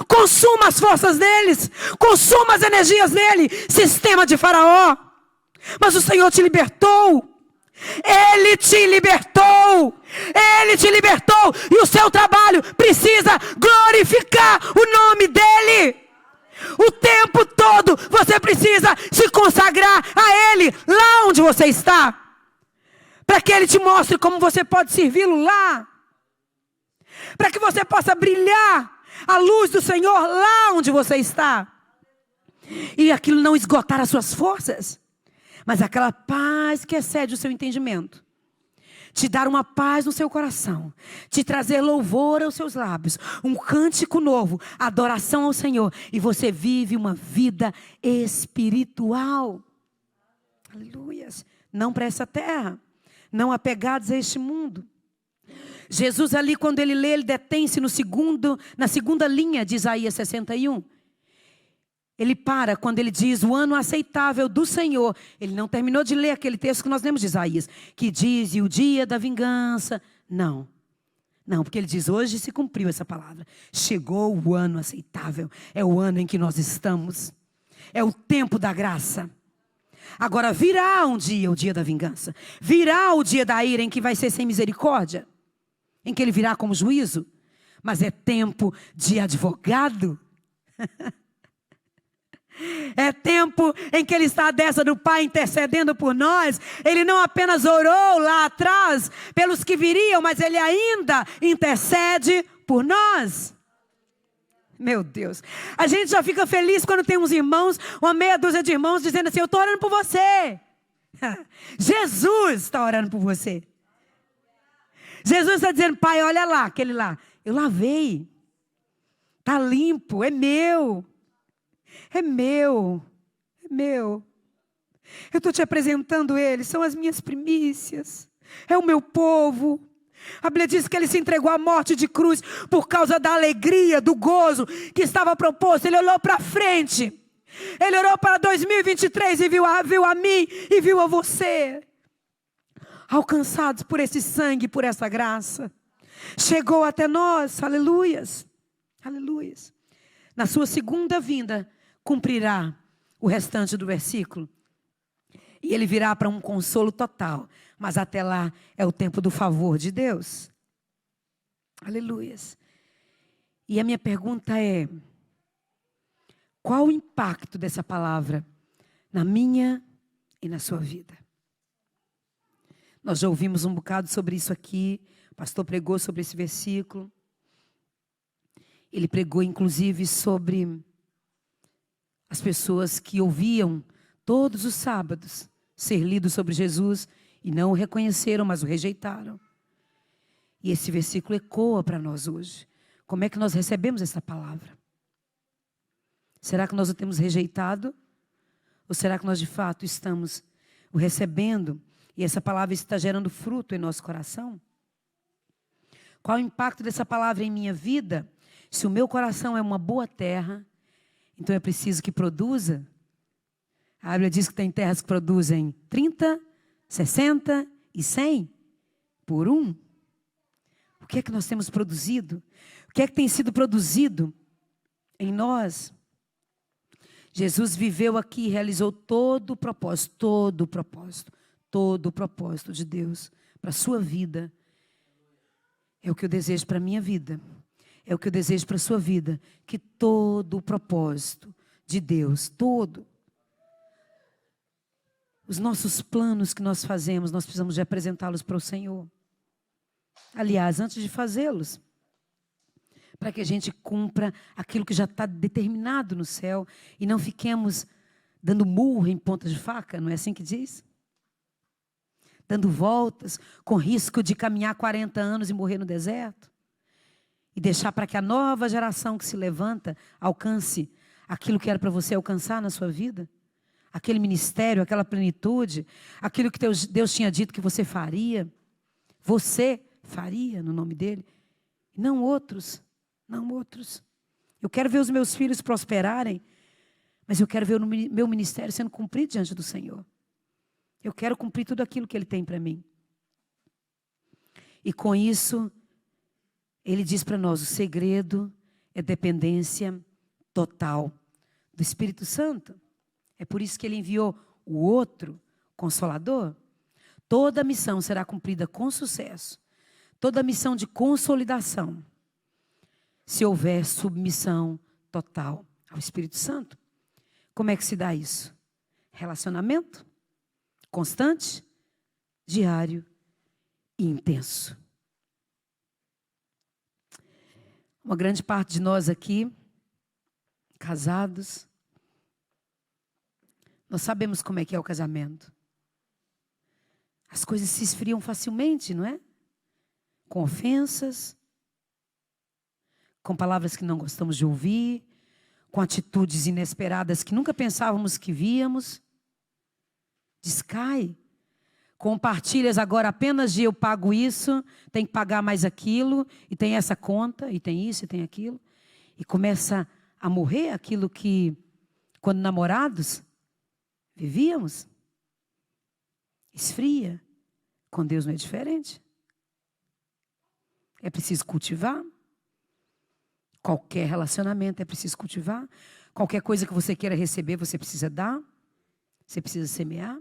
Consuma as forças deles. Consuma as energias dele. Sistema de Faraó. Mas o Senhor te libertou. Ele te libertou. Ele te libertou. E o seu trabalho precisa glorificar o nome dele. O tempo todo você precisa se consagrar a ele. Lá onde você está. Para que ele te mostre como você pode servi-lo lá. Para que você possa brilhar A luz do Senhor lá onde você está. E aquilo não esgotar as suas forças. Mas aquela paz que excede o seu entendimento. Te dar uma paz no seu coração. Te trazer louvor aos seus lábios. Um cântico novo. Adoração ao Senhor. E você vive uma vida espiritual. Aleluias. Não para essa terra. Não apegados a este mundo. Jesus ali, quando ele lê, ele detém-se na segunda linha de Isaías 61. Ele para quando ele diz o ano aceitável do Senhor. Ele não terminou de ler aquele texto que nós lemos de Isaías, que diz, e o dia da vingança. Não, porque ele diz, hoje se cumpriu essa palavra. Chegou o ano aceitável. É o ano em que nós estamos. É o tempo da graça. Agora virá um dia, o dia da vingança. Virá o dia da ira em que vai ser sem misericórdia. Em que ele virá como juízo. Mas é tempo de advogado. É tempo em que ele está à destra do Pai intercedendo por nós. Ele não apenas orou lá atrás pelos que viriam, mas ele ainda intercede por nós. Meu Deus, a gente já fica feliz quando tem uns irmãos, uma meia dúzia de irmãos dizendo assim, eu estou orando por você. Jesus está orando por você. Jesus está dizendo, Pai, olha lá, aquele lá, eu lavei. Está limpo, é meu. É meu, é meu. Eu estou te apresentando ele, são as minhas primícias. É o meu povo. A Bíblia diz que ele se entregou à morte de cruz por causa da alegria, do gozo que estava proposto. Ele olhou para frente. Ele olhou para 2023 e viu a mim e viu a você. Alcançados por esse sangue, por essa graça. Chegou até nós, aleluias, aleluias. Na sua segunda vinda, cumprirá o restante do versículo. E ele virá para um consolo total. Mas até lá é o tempo do favor de Deus. Aleluias. E a minha pergunta é, qual o impacto dessa palavra na minha e na sua vida? Nós já ouvimos um bocado sobre isso aqui. O pastor pregou sobre esse versículo. Ele pregou inclusive sobre as pessoas que ouviam todos os sábados ser lido sobre Jesus e não o reconheceram, mas o rejeitaram. E esse versículo ecoa para nós hoje. Como é que nós recebemos essa palavra? Será que nós o temos rejeitado? Ou será que nós de fato estamos o recebendo e essa palavra está gerando fruto em nosso coração? Qual o impacto dessa palavra em minha vida? Se o meu coração é uma boa terra, então é preciso que produza. A Bíblia diz que tem terras que produzem 30, 60 e 100 por um. O que é que nós temos produzido? O que é que tem sido produzido em nós? Jesus viveu aqui e realizou todo o propósito de Deus para a sua vida. É o que eu desejo para a minha vida. É o que eu desejo para a sua vida. Que todo o propósito de Deus, os nossos planos que nós fazemos, nós precisamos de apresentá-los para o Senhor. Aliás, antes de fazê-los, para que a gente cumpra aquilo que já está determinado no céu e não fiquemos dando murro em ponta de faca, não é assim que diz? Dando voltas, com risco de caminhar 40 anos e morrer no deserto. E deixar para que a nova geração que se levanta alcance aquilo que era para você alcançar na sua vida. Aquele ministério, aquela plenitude, aquilo que Deus tinha dito que você faria. Você faria no nome dele. Não outros. Não outros. Eu quero ver os meus filhos prosperarem, mas eu quero ver o meu ministério sendo cumprido diante do Senhor. Eu quero cumprir tudo aquilo que ele tem para mim. E com isso, ele diz para nós, o segredo é dependência total do Espírito Santo. É por isso que ele enviou o outro Consolador. Toda a missão será cumprida com sucesso. Toda a missão de consolidação, se houver submissão total ao Espírito Santo. Como é que se dá isso? Relacionamento constante, diário e intenso. Uma grande parte de nós aqui, casados, nós sabemos como é que é o casamento. As coisas se esfriam facilmente, não é? Com ofensas, com palavras que não gostamos de ouvir, com atitudes inesperadas que nunca pensávamos que víamos. Descai. Compartilhas agora apenas de eu pago isso, tem que pagar mais aquilo, e tem essa conta, e tem isso, e tem aquilo. E começa a morrer aquilo que, quando namorados, vivíamos. Esfria. Com Deus não é diferente. É preciso cultivar. Qualquer relacionamento é preciso cultivar. Qualquer coisa que você queira receber, você precisa dar. Você precisa semear.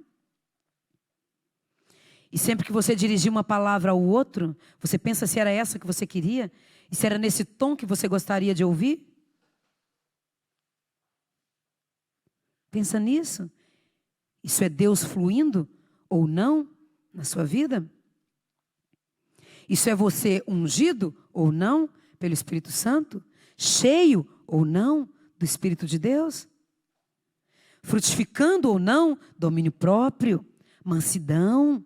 E sempre que você dirigir uma palavra ao outro, você pensa se era essa que você queria? E se era nesse tom que você gostaria de ouvir? Pensa nisso. Isso é Deus fluindo ou não na sua vida? Isso é você ungido ou não pelo Espírito Santo? Cheio ou não do Espírito de Deus? Frutificando ou não domínio próprio, mansidão,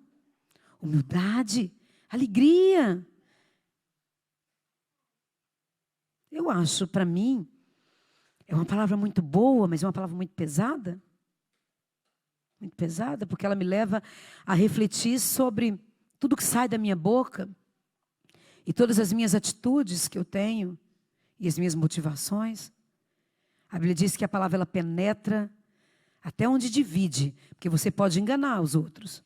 humildade, alegria. Eu acho, para mim, é uma palavra muito boa, mas é uma palavra muito pesada. Muito pesada, porque ela me leva a refletir sobre tudo que sai da minha boca e todas as minhas atitudes que eu tenho e as minhas motivações. A Bíblia diz que a palavra ela penetra até onde divide, porque você pode enganar os outros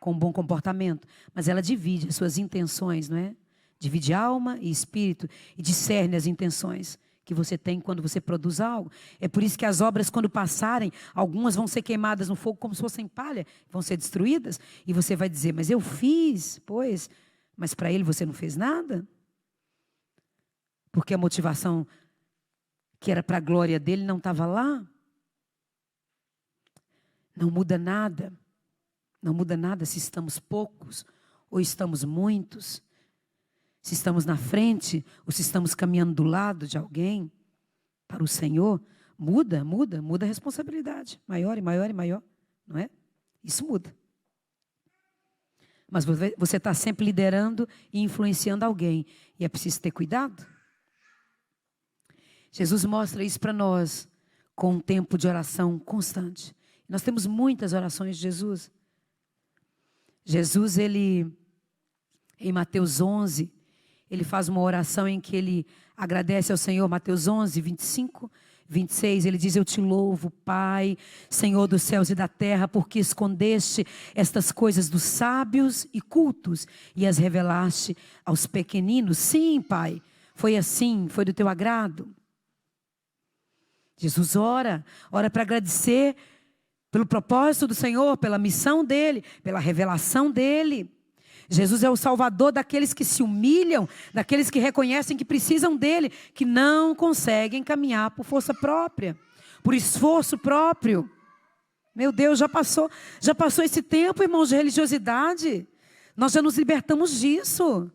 com um bom comportamento, mas ela divide as suas intenções, não é? Divide alma e espírito e discerne as intenções que você tem quando você produz algo. É por isso que as obras, quando passarem, algumas vão ser queimadas no fogo como se fossem palha, vão ser destruídas, e você vai dizer, mas eu fiz, pois, mas para ele você não fez nada? Porque a motivação que era para a glória dele não estava lá? Não muda nada. Não muda nada se estamos poucos ou estamos muitos. Se estamos na frente ou se estamos caminhando do lado de alguém para o Senhor. Muda a responsabilidade. Maior e maior e maior, não é? Isso muda. Mas você está sempre liderando e influenciando alguém. E é preciso ter cuidado. Jesus mostra isso para nós com um tempo de oração constante. Nós temos muitas orações de Jesus. Jesus, ele, em Mateus 11, ele faz uma oração em que ele agradece ao Senhor. Mateus 11, 25, 26, ele diz, eu te louvo, Pai, Senhor dos céus e da terra, porque escondeste estas coisas dos sábios e cultos e as revelaste aos pequeninos. Sim, Pai, foi assim, foi do teu agrado. Jesus ora para agradecer pelo propósito do Senhor, pela missão dele, pela revelação dele. Jesus é o salvador daqueles que se humilham, daqueles que reconhecem que precisam dele, que não conseguem caminhar por força própria, por esforço próprio. Meu Deus, já passou esse tempo, irmãos, de religiosidade. Nós já nos libertamos disso.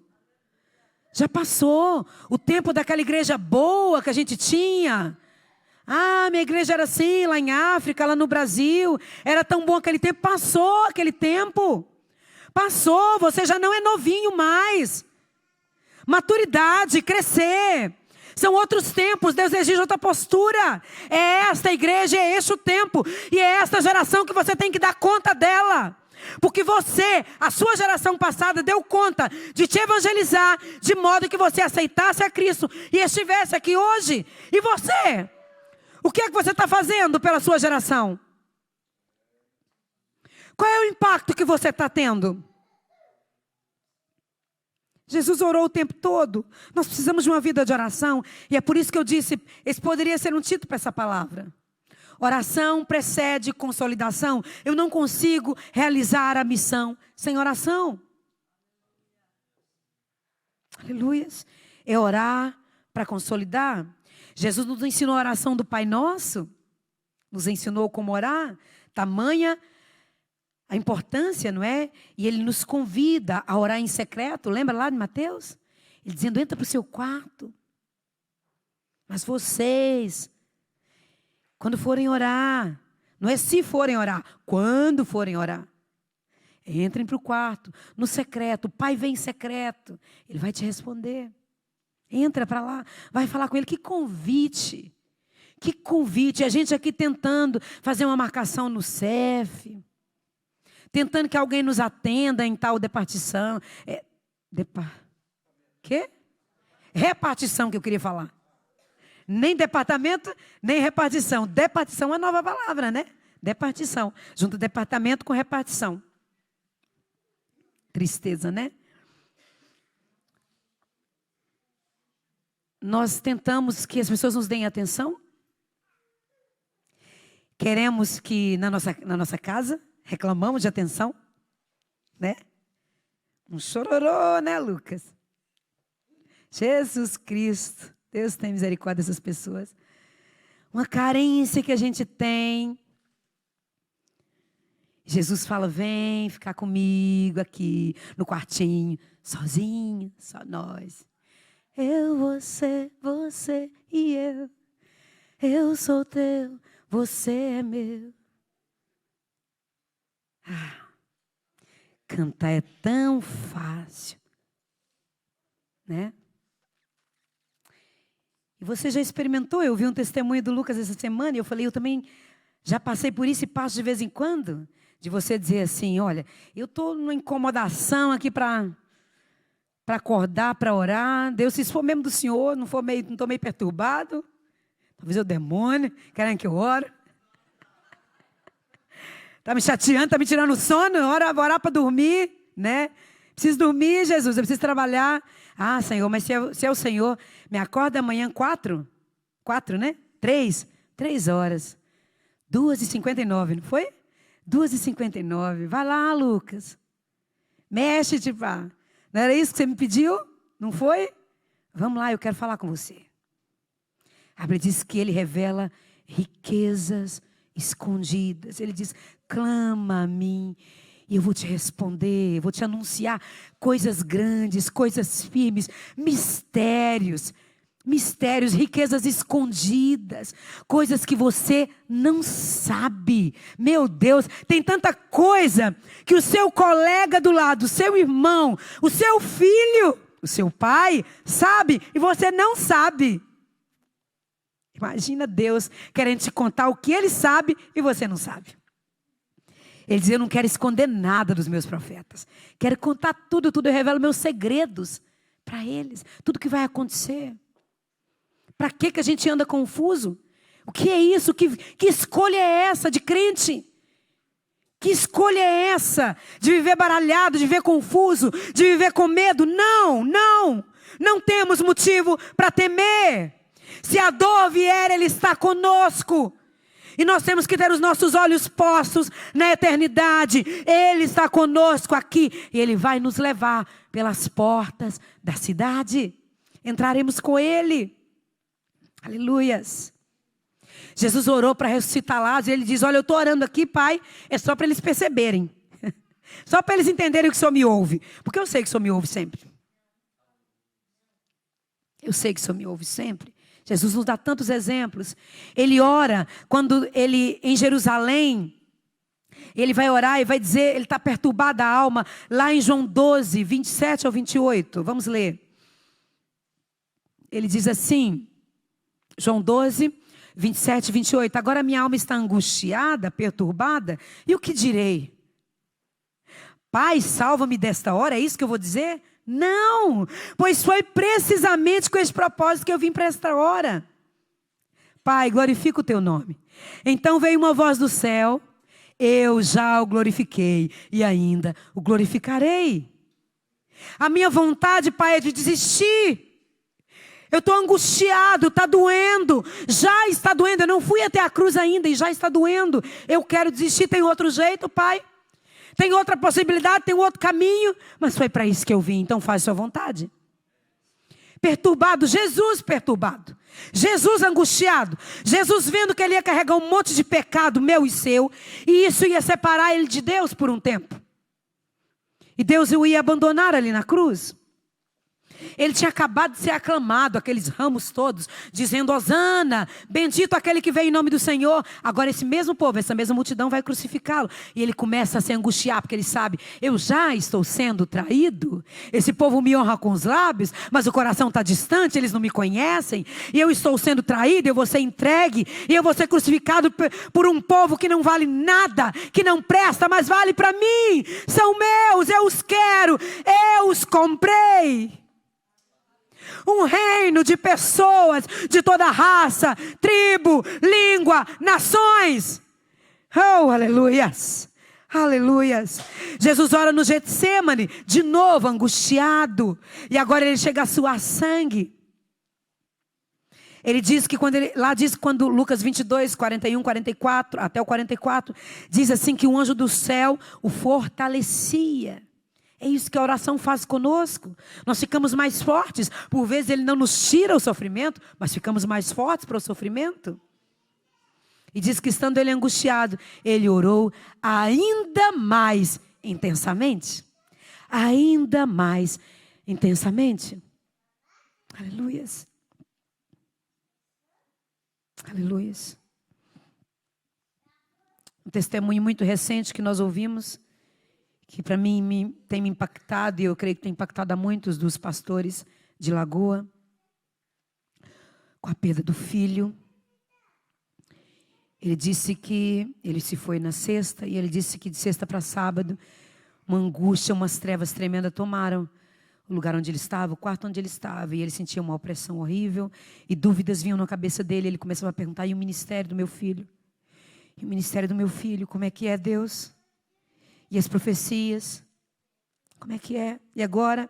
Já passou o tempo daquela igreja boa que a gente tinha. Ah, minha igreja era assim, lá em África, lá no Brasil. Era tão bom aquele tempo. Passou aquele tempo. Passou, você já não é novinho mais. Maturidade, crescer. São outros tempos, Deus exige outra postura. É esta igreja, é este o tempo. E é esta geração que você tem que dar conta dela. Porque você, a sua geração passada, deu conta de te evangelizar, de modo que você aceitasse a Cristo e estivesse aqui hoje. E você? O que é que você está fazendo pela sua geração? Qual é o impacto que você está tendo? Jesus orou o tempo todo. Nós precisamos de uma vida de oração. E é por isso que eu disse, esse poderia ser um título para essa palavra. Oração precede consolidação. Eu não consigo realizar a missão sem oração. Aleluias. É orar para consolidar. Jesus nos ensinou a oração do Pai Nosso. Nos ensinou como orar. Tamanha a importância, não é? E Ele nos convida a orar em secreto. Lembra lá de Mateus? Ele dizendo, entra para o seu quarto. Mas vocês, quando forem orar, não é se forem orar, quando forem orar, entrem para o quarto, no secreto. O Pai vem em secreto, Ele vai te responder. Entra para lá, vai falar com Ele. Que convite, que convite. A gente aqui tentando fazer uma marcação no CEF, tentando que alguém nos atenda em tal departição. Quê? Repartição que eu queria falar. Nem departamento, nem repartição. Departição é a nova palavra, né? Departição. Junta departamento com repartição. Tristeza, né? Nós tentamos que as pessoas nos deem atenção. Queremos que na nossa casa, reclamamos de atenção, né? Um chororô, né, Lucas? Jesus Cristo, Deus tem misericórdia dessas pessoas. Uma carência que a gente tem. Jesus fala, vem ficar comigo aqui no quartinho, sozinho, só nós. Eu, você e eu. Eu sou teu, você é meu. Cantar é tão fácil, né? E você já experimentou? Eu vi um testemunho do Lucas essa semana e eu falei, eu também já passei por isso e passo de vez em quando. De você dizer assim, olha, eu estou numa incomodação aqui para acordar, para orar. Deus, se for mesmo do Senhor, não estou meio perturbado. Talvez é o demônio, querem que eu ore. Está me chateando, está me tirando o sono, vou orar para dormir, né? Preciso dormir, Jesus, eu preciso trabalhar. Ah, Senhor, mas se é o Senhor, me acorda amanhã 4, né? 3 horas. 2h59, não foi? 2h59. Vai lá, Lucas. Mexe, tipo, não era isso que você me pediu? Não foi? Vamos lá, eu quero falar com você. A Bíblia diz que Ele revela riquezas escondidas. Ele diz, clama a mim e eu vou te responder, eu vou te anunciar coisas grandes, coisas firmes, mistérios, riquezas escondidas, coisas que você não sabe. Meu Deus, tem tanta coisa que o seu colega do lado, o seu irmão, o seu filho, o seu pai sabe e você não sabe. Imagina Deus querendo te contar o que Ele sabe e você não sabe. Ele diz, eu não quero esconder nada dos meus profetas. Quero contar tudo, eu revelo meus segredos para eles. Tudo que vai acontecer. Para que a gente anda confuso? O que é isso? Que escolha é essa de crente? Que escolha é essa de viver baralhado, de viver confuso, de viver com medo? Não temos motivo para temer. Se a dor vier, Ele está conosco. E nós temos que ter os nossos olhos postos na eternidade. Ele está conosco aqui. E Ele vai nos levar pelas portas da cidade. Entraremos com Ele. Aleluias. Jesus orou para ressuscitar Lázaro. E Ele diz, olha, eu estou orando aqui, Pai. É só para eles perceberem. Só para eles entenderem que o Senhor me ouve. Porque eu sei que o Senhor me ouve sempre. Eu sei que o Senhor me ouve sempre. Jesus nos dá tantos exemplos. Ele ora quando ele, em Jerusalém, ele vai orar e vai dizer, ele está perturbado a alma, lá em João 12, 27 ao 28. Vamos ler. Ele diz assim, João 12, 27 e 28. Agora minha alma está angustiada, perturbada, e o que direi? Pai, salva-me desta hora, é isso que eu vou dizer? Não, pois foi precisamente com esse propósito que eu vim para esta hora. Pai, glorifica o teu nome. Então veio uma voz do céu, eu já o glorifiquei e ainda o glorificarei. A minha vontade, Pai, é de desistir. Eu estou angustiado, está doendo, já está doendo. Eu não fui até a cruz ainda e já está doendo. Eu quero desistir, tem outro jeito, Pai? Tem outra possibilidade, tem outro caminho, mas foi para isso que eu vim, então faz sua vontade. Perturbado, Jesus angustiado, Jesus vendo que ele ia carregar um monte de pecado meu e seu, e isso ia separar ele de Deus por um tempo. E Deus o ia abandonar ali na cruz. Ele tinha acabado de ser aclamado, aqueles ramos todos, dizendo: Hosana, bendito aquele que veio em nome do Senhor. Agora esse mesmo povo, essa mesma multidão vai crucificá-lo. E ele começa a se angustiar, porque ele sabe: eu já estou sendo traído. Esse povo me honra com os lábios, mas o coração está distante, eles não me conhecem. E eu estou sendo traído, eu vou ser entregue, e eu vou ser crucificado por um povo que não vale nada, que não presta, mas vale para mim. São meus, eu os quero, eu os comprei. Um reino de pessoas de toda raça, tribo, língua, nações. Oh, aleluias, aleluias. Jesus ora no Getsêmani, de novo angustiado. E agora ele chega a suar sangue. Ele diz que quando Lucas 22, 41, 44, até o 44, diz assim que o anjo do céu o fortalecia. É isso que a oração faz conosco. Nós ficamos mais fortes. Por vezes ele não nos tira o sofrimento, mas ficamos mais fortes para o sofrimento. E diz que estando ele angustiado, ele orou ainda mais intensamente. Ainda mais intensamente. Aleluias. Aleluias. Um testemunho muito recente que nós ouvimos, que para mim tem me impactado, e eu creio que tem impactado a muitos dos pastores de Lagoa, com a perda do filho. Ele disse que ele se foi na sexta, e ele disse que de sexta para sábado, uma angústia, umas trevas tremendas tomaram o lugar onde ele estava, o quarto onde ele estava, e ele sentia uma opressão horrível, e dúvidas vinham na cabeça dele. Ele começava a perguntar: e o ministério do meu filho? E o ministério do meu filho, como é que é, Deus? E as profecias, como é que é? E agora?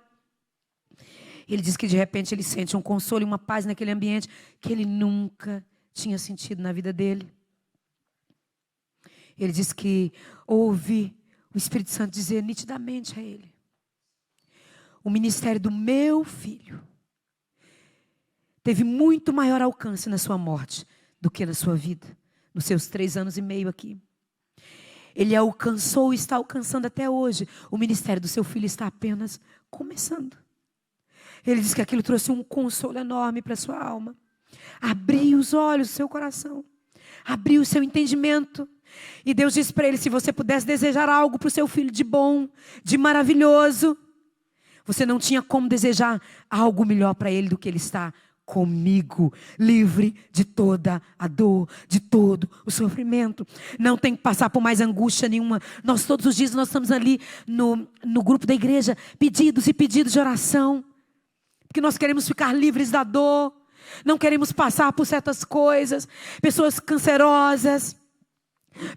Ele diz que de repente ele sente um consolo e uma paz naquele ambiente que ele nunca tinha sentido na vida dele. Ele diz que ouve o Espírito Santo dizer nitidamente a ele: o ministério do meu filho teve muito maior alcance na sua morte do que na sua vida, nos seus 3 anos e meio aqui. Ele alcançou e está alcançando até hoje. O ministério do seu filho está apenas começando. Ele diz que aquilo trouxe um consolo enorme para a sua alma. Abriu os olhos do seu coração. Abriu o seu entendimento. E Deus disse para ele: se você pudesse desejar algo para o seu filho de bom, de maravilhoso, você não tinha como desejar algo melhor para ele do que ele está comigo, livre de toda a dor, de todo o sofrimento. Não tem que passar por mais angústia nenhuma. Nós todos os dias nós estamos ali no grupo da igreja, pedidos e pedidos de oração, porque nós queremos ficar livres da dor, não queremos passar por certas coisas. Pessoas cancerosas,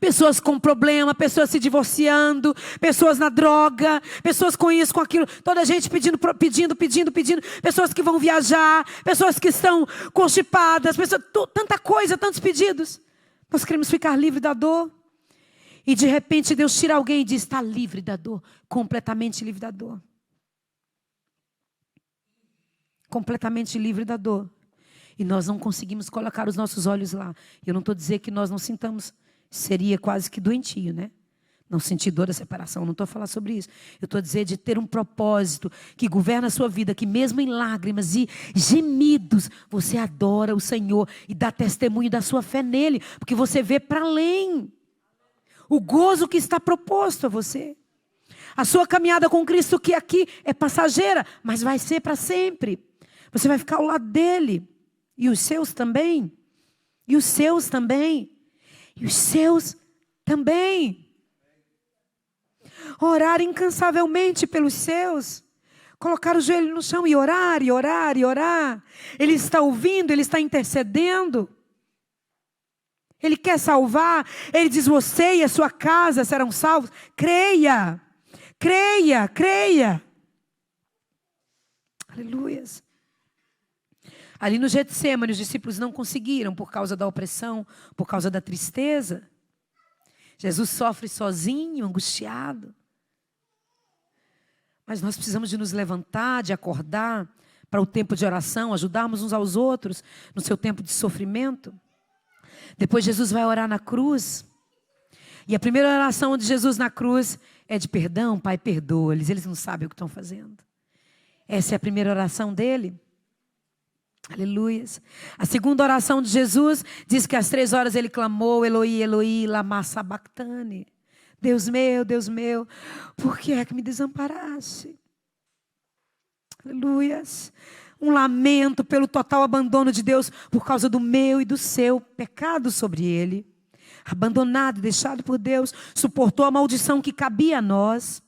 pessoas com problema, pessoas se divorciando, pessoas na droga, pessoas com isso, com aquilo, toda a gente pedindo, pessoas que vão viajar, pessoas que estão constipadas, tanta coisa, tantos pedidos. Nós queremos ficar livre da dor. E de repente Deus tira alguém e diz: está livre da dor, completamente livre da dor. Completamente livre da dor. E nós não conseguimos colocar os nossos olhos lá. Eu não estou dizendo que nós não sintamos. Seria quase que doentio, né? Não sentir dor da separação, não estou a falar sobre isso. Eu estou a dizer de ter um propósito que governa a sua vida, que mesmo em lágrimas e gemidos, você adora o Senhor e dá testemunho da sua fé nele, porque você vê para além o gozo que está proposto a você. A sua caminhada com Cristo, que aqui é passageira, mas vai ser para sempre. Você vai ficar ao lado dele. E os seus também. E os seus também. E os seus também. Orar incansavelmente pelos seus. Colocar o joelho no chão e orar, e orar, e orar. Ele está ouvindo, ele está intercedendo. Ele quer salvar. Ele diz: você e a sua casa serão salvos. Creia, creia, creia. Aleluias. Ali no Getsêmani, os discípulos não conseguiram por causa da opressão, por causa da tristeza. Jesus sofre sozinho, angustiado. Mas nós precisamos de nos levantar, de acordar para o tempo de oração, ajudarmos uns aos outros no seu tempo de sofrimento. Depois Jesus vai orar na cruz. E a primeira oração de Jesus na cruz é de perdão. Pai, perdoa-lhes, eles não sabem o que estão fazendo. Essa é a primeira oração dele. Aleluias. A segunda oração de Jesus diz que às 3 horas ele clamou: Eloi, Eloi, lama sabachthani. Deus meu, por que é que me desamparaste? Aleluias. Um lamento pelo total abandono de Deus por causa do meu e do seu pecado sobre ele. Abandonado e deixado por Deus, suportou a maldição que cabia a nós.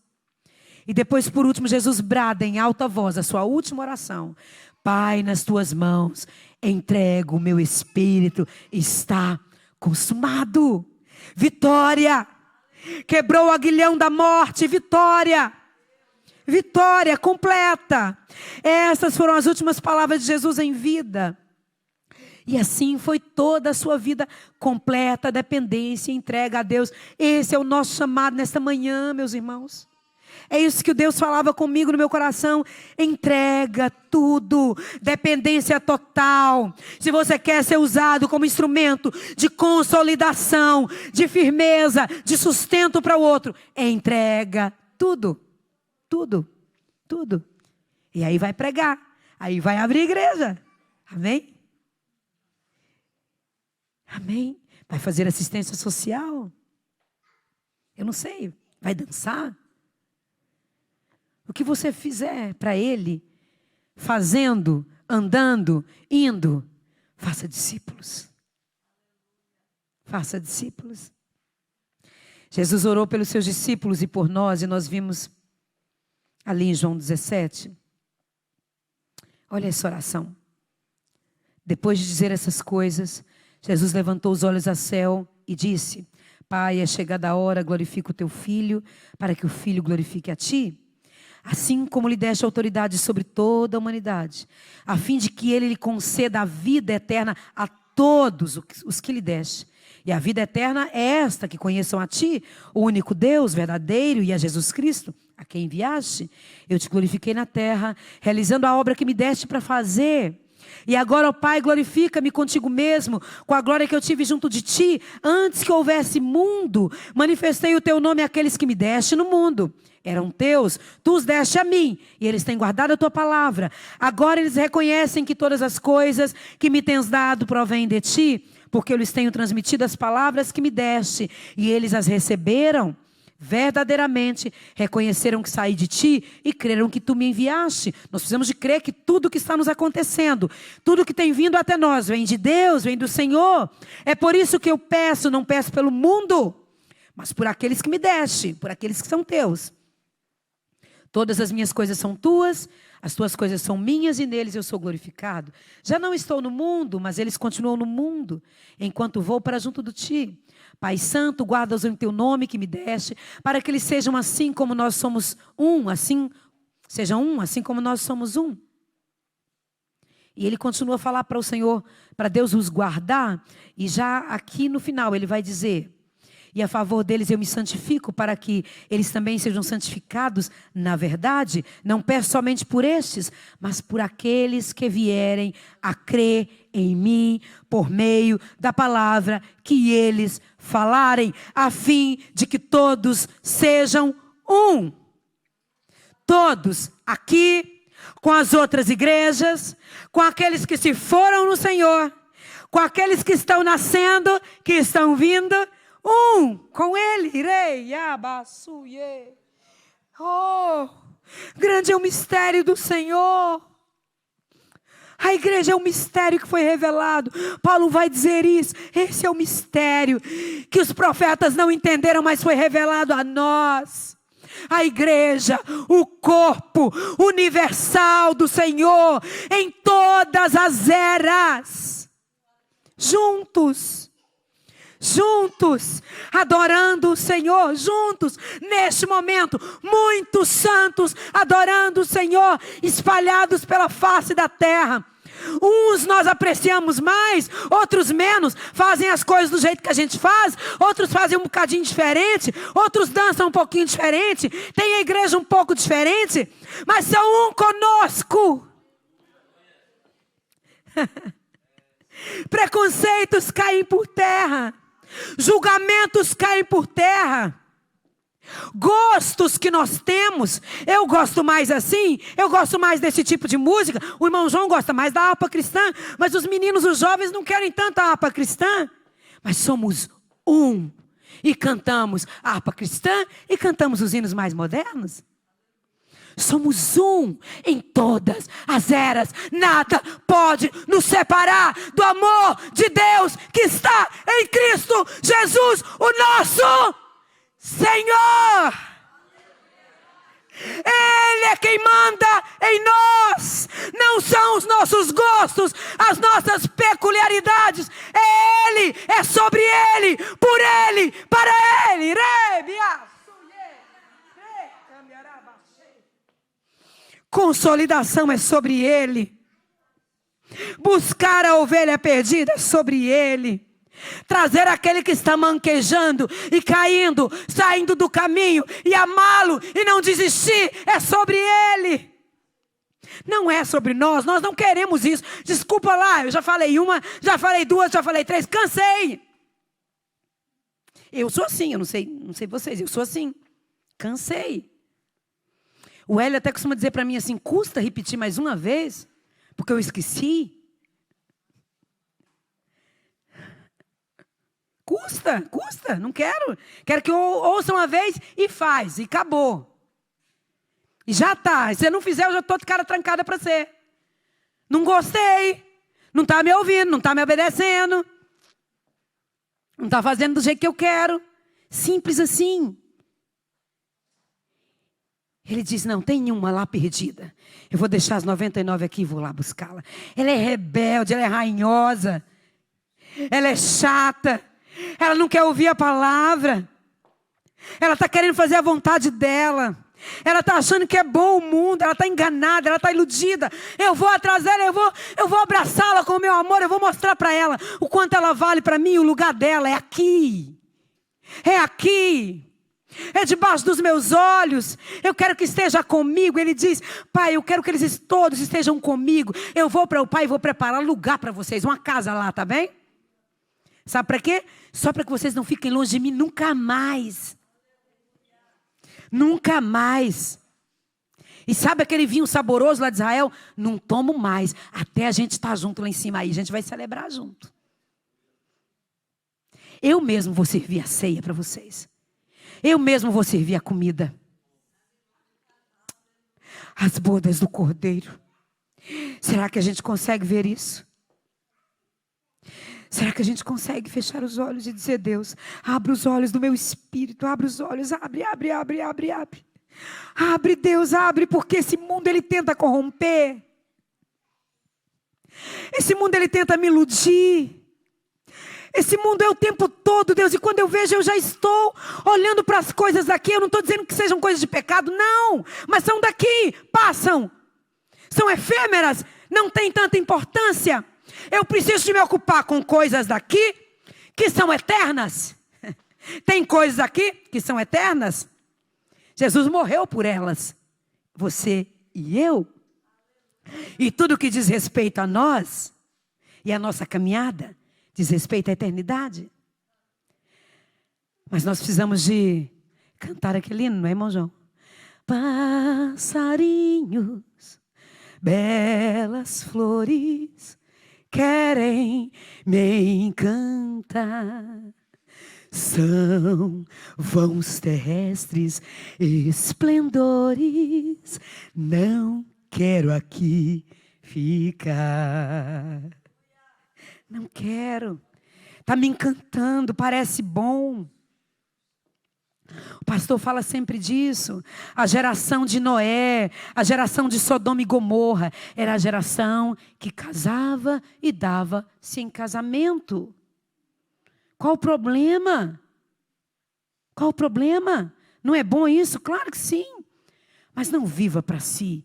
E depois, por último, Jesus brada em alta voz a sua última oração: Pai, nas tuas mãos entrego o meu espírito, está consumado. Vitória! Quebrou o aguilhão da morte, vitória! Vitória completa. Essas foram as últimas palavras de Jesus em vida. E assim foi toda a sua vida, completa dependência e entrega a Deus. Esse é o nosso chamado nesta manhã, meus irmãos. É isso que Deus falava comigo no meu coração. Entrega tudo, dependência total. Se você quer ser usado como instrumento de consolidação, de firmeza, de sustento para o outro, entrega tudo. Tudo, tudo. E aí vai pregar, aí vai abrir igreja. Amém? Amém? Vai fazer assistência social. Eu não sei, vai dançar. O que você fizer para Ele, fazendo, andando, indo, faça discípulos. Faça discípulos. Jesus orou pelos seus discípulos e por nós, e nós vimos ali em João 17. Olha essa oração. Depois de dizer essas coisas, Jesus levantou os olhos ao céu e disse: Pai, é chegada a hora, glorifica o teu Filho, para que o Filho glorifique a ti. Assim como lhe deste autoridade sobre toda a humanidade, a fim de que ele lhe conceda a vida eterna a todos os que lhe deste. E a vida eterna é esta, que conheçam a ti, o único Deus verdadeiro, e a Jesus Cristo, a quem enviaste. Eu te glorifiquei na terra, realizando a obra que me deste para fazer. E agora, ó Pai, glorifica-me contigo mesmo, com a glória que eu tive junto de ti, antes que houvesse mundo. Manifestei o teu nome àqueles que me deste no mundo. Eram teus, tu os deste a mim, e eles têm guardado a tua palavra. Agora eles reconhecem que todas as coisas que me tens dado provêm de ti, porque eu lhes tenho transmitido as palavras que me deste, e eles as receberam. Verdadeiramente reconheceram que saí de ti e creram que tu me enviaste. Nós precisamos de crer que tudo que está nos acontecendo, tudo que tem vindo até nós, vem de Deus, vem do Senhor. É por isso que eu peço, não peço pelo mundo, mas por aqueles que me deste, por aqueles que são teus. Todas as minhas coisas são tuas, as tuas coisas são minhas e neles eu sou glorificado. Já não estou no mundo, mas eles continuam no mundo, enquanto vou para junto de ti. Pai Santo, guarda-os em teu nome que me deste, para que eles sejam assim como nós somos um, assim como nós somos um. E ele continua a falar para o Senhor, para Deus os guardar, e já aqui no final ele vai dizer: e a favor deles eu me santifico, para que eles também sejam santificados na verdade. Não peço somente por estes, mas por aqueles que vierem a crer em mim, por meio da palavra que eles falarem, a fim de que todos sejam um. Todos aqui, com as outras igrejas, com aqueles que se foram no Senhor, com aqueles que estão nascendo, que estão vindo, um com Ele. Irei, abassuye. Oh, grande é o mistério do Senhor. A igreja é um mistério que foi revelado. Paulo vai dizer isso. Esse é o mistério que os profetas não entenderam, mas foi revelado a nós. A igreja, o corpo universal do Senhor em todas as eras. Juntos, adorando o Senhor, juntos, neste momento, muitos santos adorando o Senhor, espalhados pela face da terra. Uns nós apreciamos mais, outros menos, fazem as coisas do jeito que a gente faz, outros fazem um bocadinho diferente, outros dançam um pouquinho diferente, tem a igreja um pouco diferente, mas são um conosco. Preconceitos caem por terra, julgamentos caem por terra, Gostos que nós temos. Eu gosto mais assim, eu gosto mais desse tipo de música. O irmão João gosta mais da harpa cristã, mas os meninos, os jovens não querem tanto a harpa cristã. Mas somos um e cantamos a harpa cristã e cantamos os hinos mais modernos. Somos um em todas as eras. Nada pode nos separar do amor de Deus que está em Cristo Jesus, o nosso Senhor. Ele é quem manda em nós. Não são os nossos gostos, as nossas peculiaridades. É Ele, é sobre Ele, por Ele, para Ele. Consolidação é sobre Ele. Buscar a ovelha perdida é sobre Ele. Trazer aquele que está manquejando e caindo, saindo do caminho e amá-lo e não desistir é sobre Ele. Não é sobre nós não queremos isso. Desculpa lá, eu já falei uma, já falei duas, já falei três, cansei. Eu sou assim, eu não sei vocês, eu sou assim, cansei. O Hélio até costuma dizer para mim assim, custa repetir mais uma vez, porque eu esqueci. Custa, não quero. Quero que ouça uma vez e faz, e acabou. E já está, se você não fizer, eu já estou de cara trancada para você. Não gostei, não está me ouvindo, não está me obedecendo. Não está fazendo do jeito que eu quero. Simples assim. Ele diz, não, tem uma lá perdida. Eu vou deixar as 99 aqui e vou lá buscá-la. Ela é rebelde, ela é ranhosa. Ela é chata. Ela não quer ouvir a palavra. Ela está querendo fazer a vontade dela. Ela está achando que é bom o mundo. Ela está enganada, ela está iludida. Eu vou atrás dela, eu vou abraçá-la com o meu amor. Eu vou mostrar para ela o quanto ela vale para mim. O lugar dela é aqui. É aqui. É debaixo dos meus olhos. Eu quero que esteja comigo. Ele diz, pai, eu quero que eles todos estejam comigo. Eu vou para o pai e vou preparar lugar para vocês. Uma casa lá, tá bem? Sabe para quê? Só para que vocês não fiquem longe de mim nunca mais. Nunca mais. E sabe aquele vinho saboroso lá de Israel? Não tomo mais. Até a gente estar junto lá em cima aí. A gente vai celebrar junto. Eu mesmo vou servir a ceia para vocês. Eu mesmo vou servir a comida. As bodas do Cordeiro. Será que a gente consegue ver isso? Será que a gente consegue fechar os olhos e dizer, Deus, abre os olhos do meu espírito, abre os olhos, abre. Abre, Deus, abre, porque esse mundo ele tenta corromper. Esse mundo ele tenta me iludir. Esse mundo é o tempo todo, Deus, e quando eu vejo, eu já estou olhando para as coisas daqui. Eu não estou dizendo que sejam coisas de pecado, não, mas são daqui, passam, são efêmeras, não tem tanta importância. Eu preciso de me ocupar com coisas daqui que são eternas. Tem coisas aqui que são eternas. Jesus morreu por elas, você e eu. E tudo que diz respeito a nós e a nossa caminhada diz respeito à eternidade. Mas nós precisamos de cantar aquele hino, não é, irmão João? Passarinhos, belas flores, querem me encantar. São vãos terrestres, esplendores, não quero aqui ficar. Não quero. Está me encantando, parece bom. O pastor fala sempre disso. A geração de Noé, a geração de Sodoma e Gomorra, era a geração que casava e dava-se em casamento. Qual o problema? Qual o problema? Não é bom isso? Claro que sim. Mas não viva para si.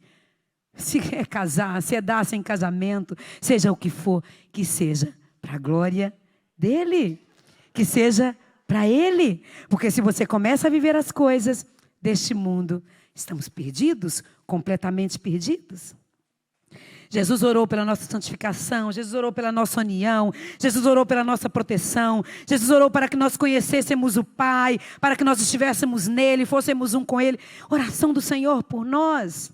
Se é casar, se é dar-se em casamento, seja o que for, que seja para a glória dele, que seja para ele. Porque se você começa a viver as coisas deste mundo, estamos perdidos, completamente perdidos. Jesus orou pela nossa santificação, Jesus orou pela nossa união, Jesus orou pela nossa proteção, Jesus orou para que nós conhecêssemos o Pai, para que nós estivéssemos nele, fôssemos um com ele. Oração do Senhor por nós.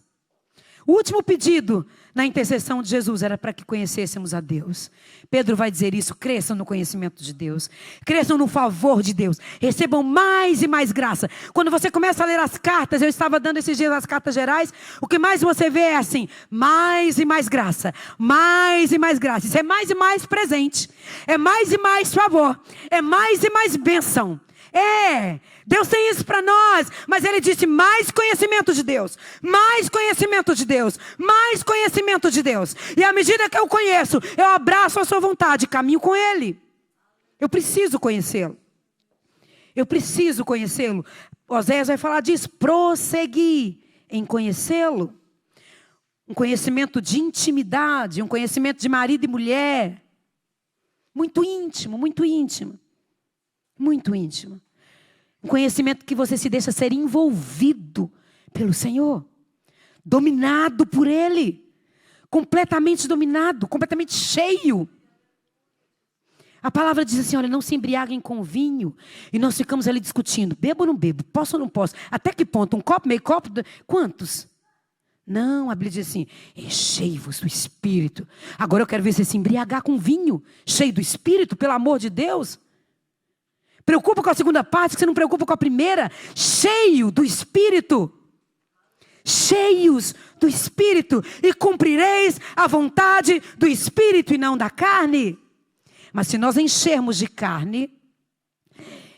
O último pedido na intercessão de Jesus era para que conhecêssemos a Deus. Pedro vai dizer isso: cresçam no conhecimento de Deus, cresçam no favor de Deus, recebam mais e mais graça. Quando você começa a ler as cartas, eu estava dando esses dias as cartas gerais, o que mais você vê é assim: mais e mais graça, mais e mais graça. Isso é mais e mais presente, é mais e mais favor, é mais e mais bênção. Deus tem isso para nós, mas Ele disse: mais conhecimento de Deus, mais conhecimento de Deus, mais conhecimento de Deus. E à medida que eu conheço, eu abraço a sua vontade, caminho com Ele. Eu preciso conhecê-lo. Eu preciso conhecê-lo. Oséias vai falar disso: prosseguir em conhecê-lo. Um conhecimento de intimidade, um conhecimento de marido e mulher. Muito íntimo, muito íntimo. Muito íntimo. Um conhecimento que você se deixa ser envolvido pelo Senhor. Dominado por Ele. Completamente dominado, completamente cheio. A palavra diz assim: olha, não se embriaguem com vinho. E nós ficamos ali discutindo: bebo ou não bebo? Posso ou não posso? Até que ponto? Um copo, meio copo? Quantos? Não, a Bíblia diz assim: enchei-vos do Espírito. Agora eu quero ver você se embriagar com vinho, cheio do Espírito, pelo amor de Deus. Preocupa com a segunda parte, que você não preocupa com a primeira. Cheio do Espírito. Cheios do Espírito. E cumprireis a vontade do Espírito e não da carne. Mas se nós enchermos de carne,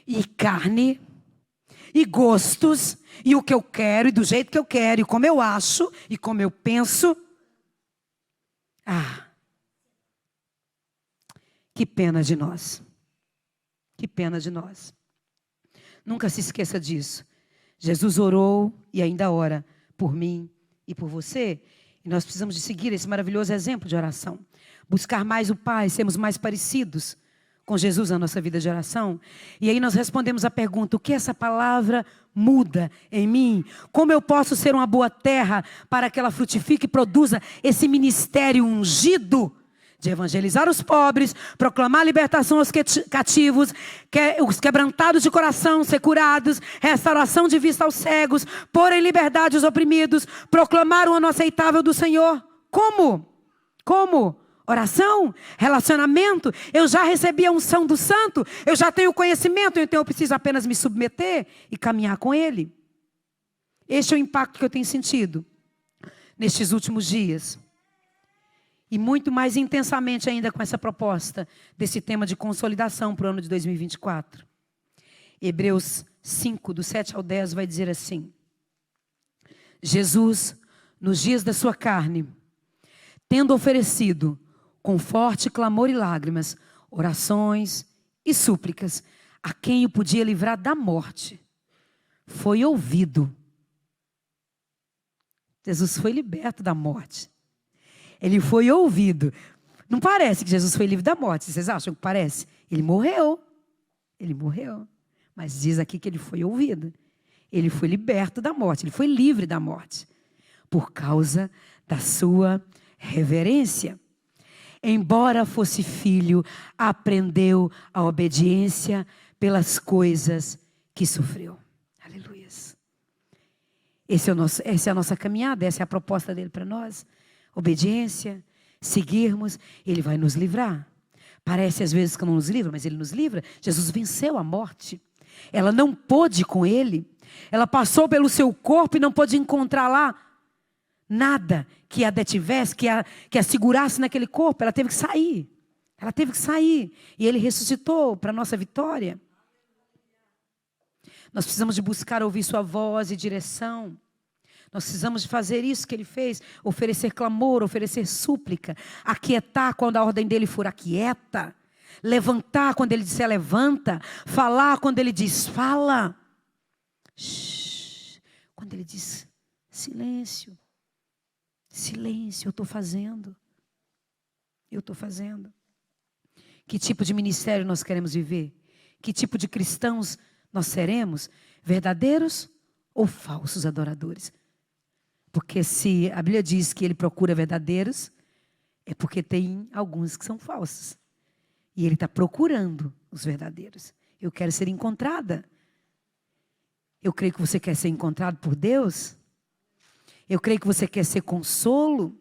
e gostos, e o que eu quero, e do jeito que eu quero, e como eu acho, e como eu penso, que pena de nós. Que pena de nós. Nunca se esqueça disso. Jesus orou e ainda ora por mim e por você. E nós precisamos de seguir esse maravilhoso exemplo de oração. Buscar mais o Pai, sermos mais parecidos com Jesus na nossa vida de oração. E aí nós respondemos a pergunta: o que essa palavra muda em mim? Como eu posso ser uma boa terra para que ela frutifique e produza esse ministério ungido de evangelizar os pobres, proclamar libertação aos cativos, os quebrantados de coração ser curados, restauração de vista aos cegos, pôr em liberdade os oprimidos, proclamar o ano aceitável do Senhor. Como? Como? Oração, relacionamento. Eu já recebi a unção do Santo, eu já tenho conhecimento, então eu preciso apenas me submeter e caminhar com Ele. Este é o impacto que eu tenho sentido nestes últimos dias. E muito mais intensamente ainda com essa proposta desse tema de consolidação para o ano de 2024. Hebreus 5, do 7 ao 10, vai dizer assim: Jesus, nos dias da sua carne, tendo oferecido com forte clamor e lágrimas, orações e súplicas, a quem o podia livrar da morte, foi ouvido. Jesus foi liberto da morte. Ele foi ouvido. Não parece que Jesus foi livre da morte. Vocês acham que parece? Ele morreu. Ele morreu. Mas diz aqui que ele foi ouvido. Ele foi liberto da morte. Ele foi livre da morte. Por causa da sua reverência. Embora fosse filho, aprendeu a obediência pelas coisas que sofreu. Aleluia. Essa é a nossa caminhada. Essa é a proposta dele para nós. Obediência, seguirmos, Ele vai nos livrar. Parece às vezes que não nos livra, mas Ele nos livra. Jesus venceu a morte. Ela não pôde com Ele. Ela passou pelo seu corpo e não pôde encontrar lá nada que a detivesse, que a segurasse naquele corpo. Ela teve que sair. Ela teve que sair. E Ele ressuscitou para a nossa vitória. Nós precisamos de buscar ouvir sua voz e direção. Nós precisamos de fazer isso que ele fez, oferecer clamor, oferecer súplica, aquietar quando a ordem dele for aquieta, levantar quando ele disser levanta, falar quando ele diz fala, quando ele diz silêncio, silêncio, eu estou fazendo. Que tipo de ministério nós queremos viver? Que tipo de cristãos nós seremos? Verdadeiros ou falsos adoradores? Porque se a Bíblia diz que Ele procura verdadeiros, É porque tem alguns que são falsos. E Ele está procurando os verdadeiros. Eu quero ser encontrada. Eu creio que você quer ser encontrado por Deus. Eu creio que você quer ser consolo.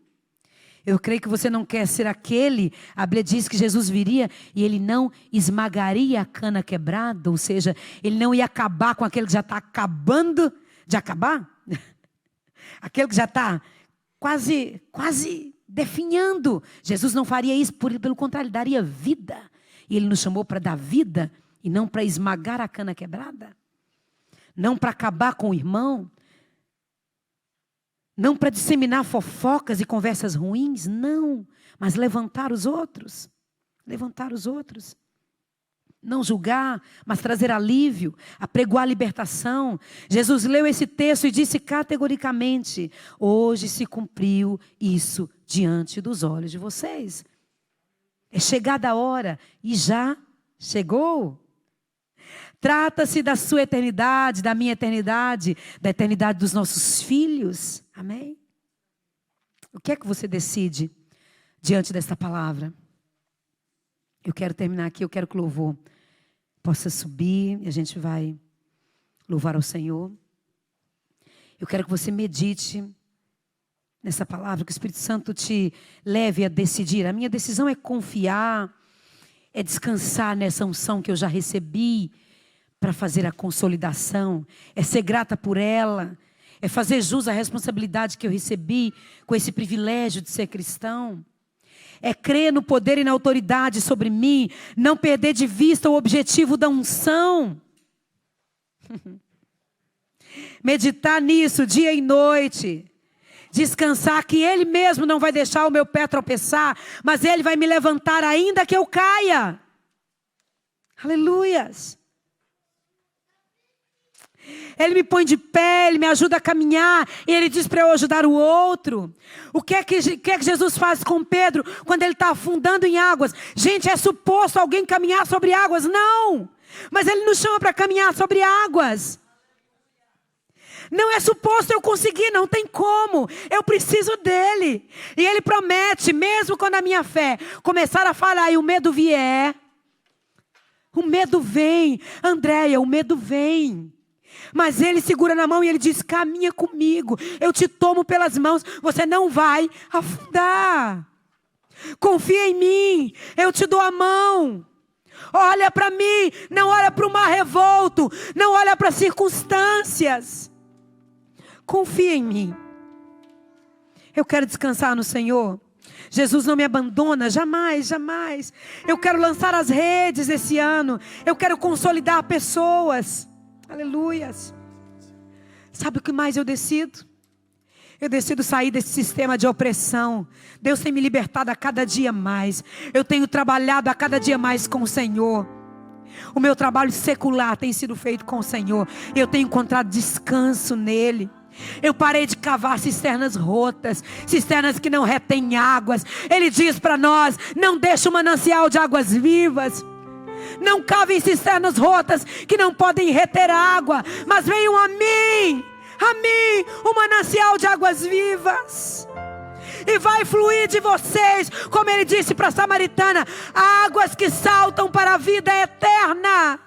Eu creio que você não quer ser aquele. A Bíblia diz que Jesus viria e Ele não esmagaria a cana quebrada. Ou seja, Ele não ia acabar com aquele que já está acabando de acabar. Aquele que já está quase definhando. Jesus não faria isso, pelo contrário, Ele daria vida. E Ele nos chamou para dar vida e não para esmagar a cana quebrada. Não para acabar com o irmão. Não para disseminar fofocas e conversas ruins, não. Mas levantar os outros. Levantar os outros. Não julgar, mas trazer alívio, apregoar a libertação. Jesus leu esse texto e disse categoricamente: hoje se cumpriu isso diante dos olhos de vocês. É chegada a hora e já chegou. Trata-se da sua eternidade, da minha eternidade, da eternidade dos nossos filhos. Amém? O que é que você decide diante desta palavra? Eu quero terminar aqui, eu quero que o louvor possa subir e a gente vai louvar ao Senhor. Eu quero que você medite nessa palavra, que o Espírito Santo te leve a decidir. A minha decisão é confiar, é descansar nessa unção que eu já recebi para fazer a consolidação, é ser grata por ela, é fazer jus à responsabilidade que eu recebi com esse privilégio de ser cristão. É crer no poder e na autoridade sobre mim, não perder de vista o objetivo da unção. Meditar nisso dia e noite. Descansar que Ele mesmo não vai deixar o meu pé tropeçar, mas Ele vai me levantar ainda que eu caia. Aleluias. Ele me põe de pé, Ele me ajuda a caminhar. E Ele diz para eu ajudar o outro. O que é que Jesus faz com Pedro quando ele está afundando em águas? Gente, é suposto alguém caminhar sobre águas? Não! Mas Ele nos chama para caminhar sobre águas. Não é suposto eu conseguir, não tem como. Eu preciso dEle. E Ele promete, mesmo quando a minha fé começar a falhar e o medo vier. O medo vem. Andréia, o medo vem. Mas Ele segura na mão e Ele diz: caminha comigo, eu te tomo pelas mãos, você não vai afundar. Confia em mim, eu te dou a mão. Olha para mim, não olha para o mar revolto, não olha para as circunstâncias. Confia em mim. Eu quero descansar no Senhor. Jesus não me abandona, jamais, jamais. Eu quero lançar as redes esse ano. Eu quero consolidar pessoas. Aleluias. Sabe o que mais eu decido? Eu decido sair desse sistema de opressão. Deus tem me libertado a cada dia mais. Eu tenho trabalhado a cada dia mais com o Senhor. O meu trabalho secular tem sido feito com o Senhor. Eu tenho encontrado descanso nele. Eu parei de cavar cisternas rotas, cisternas que não retêm águas. Ele diz para nós: não deixe um manancial de águas vivas. Não cavem cisternas rotas que não podem reter água, mas venham a mim, o manancial de águas vivas. E vai fluir de vocês, como Ele disse para a samaritana, águas que saltam para a vida eterna.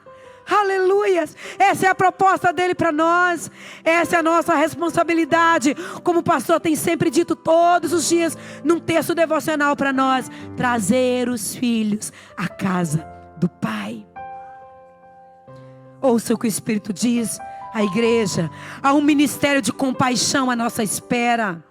Aleluias. Essa é a proposta dele para nós. Essa é a nossa responsabilidade. Como o pastor tem sempre dito todos os dias, num texto devocional para nós: trazer os filhos à casa do Pai. Ouça o que o Espírito diz à igreja. Há um ministério de compaixão à nossa espera.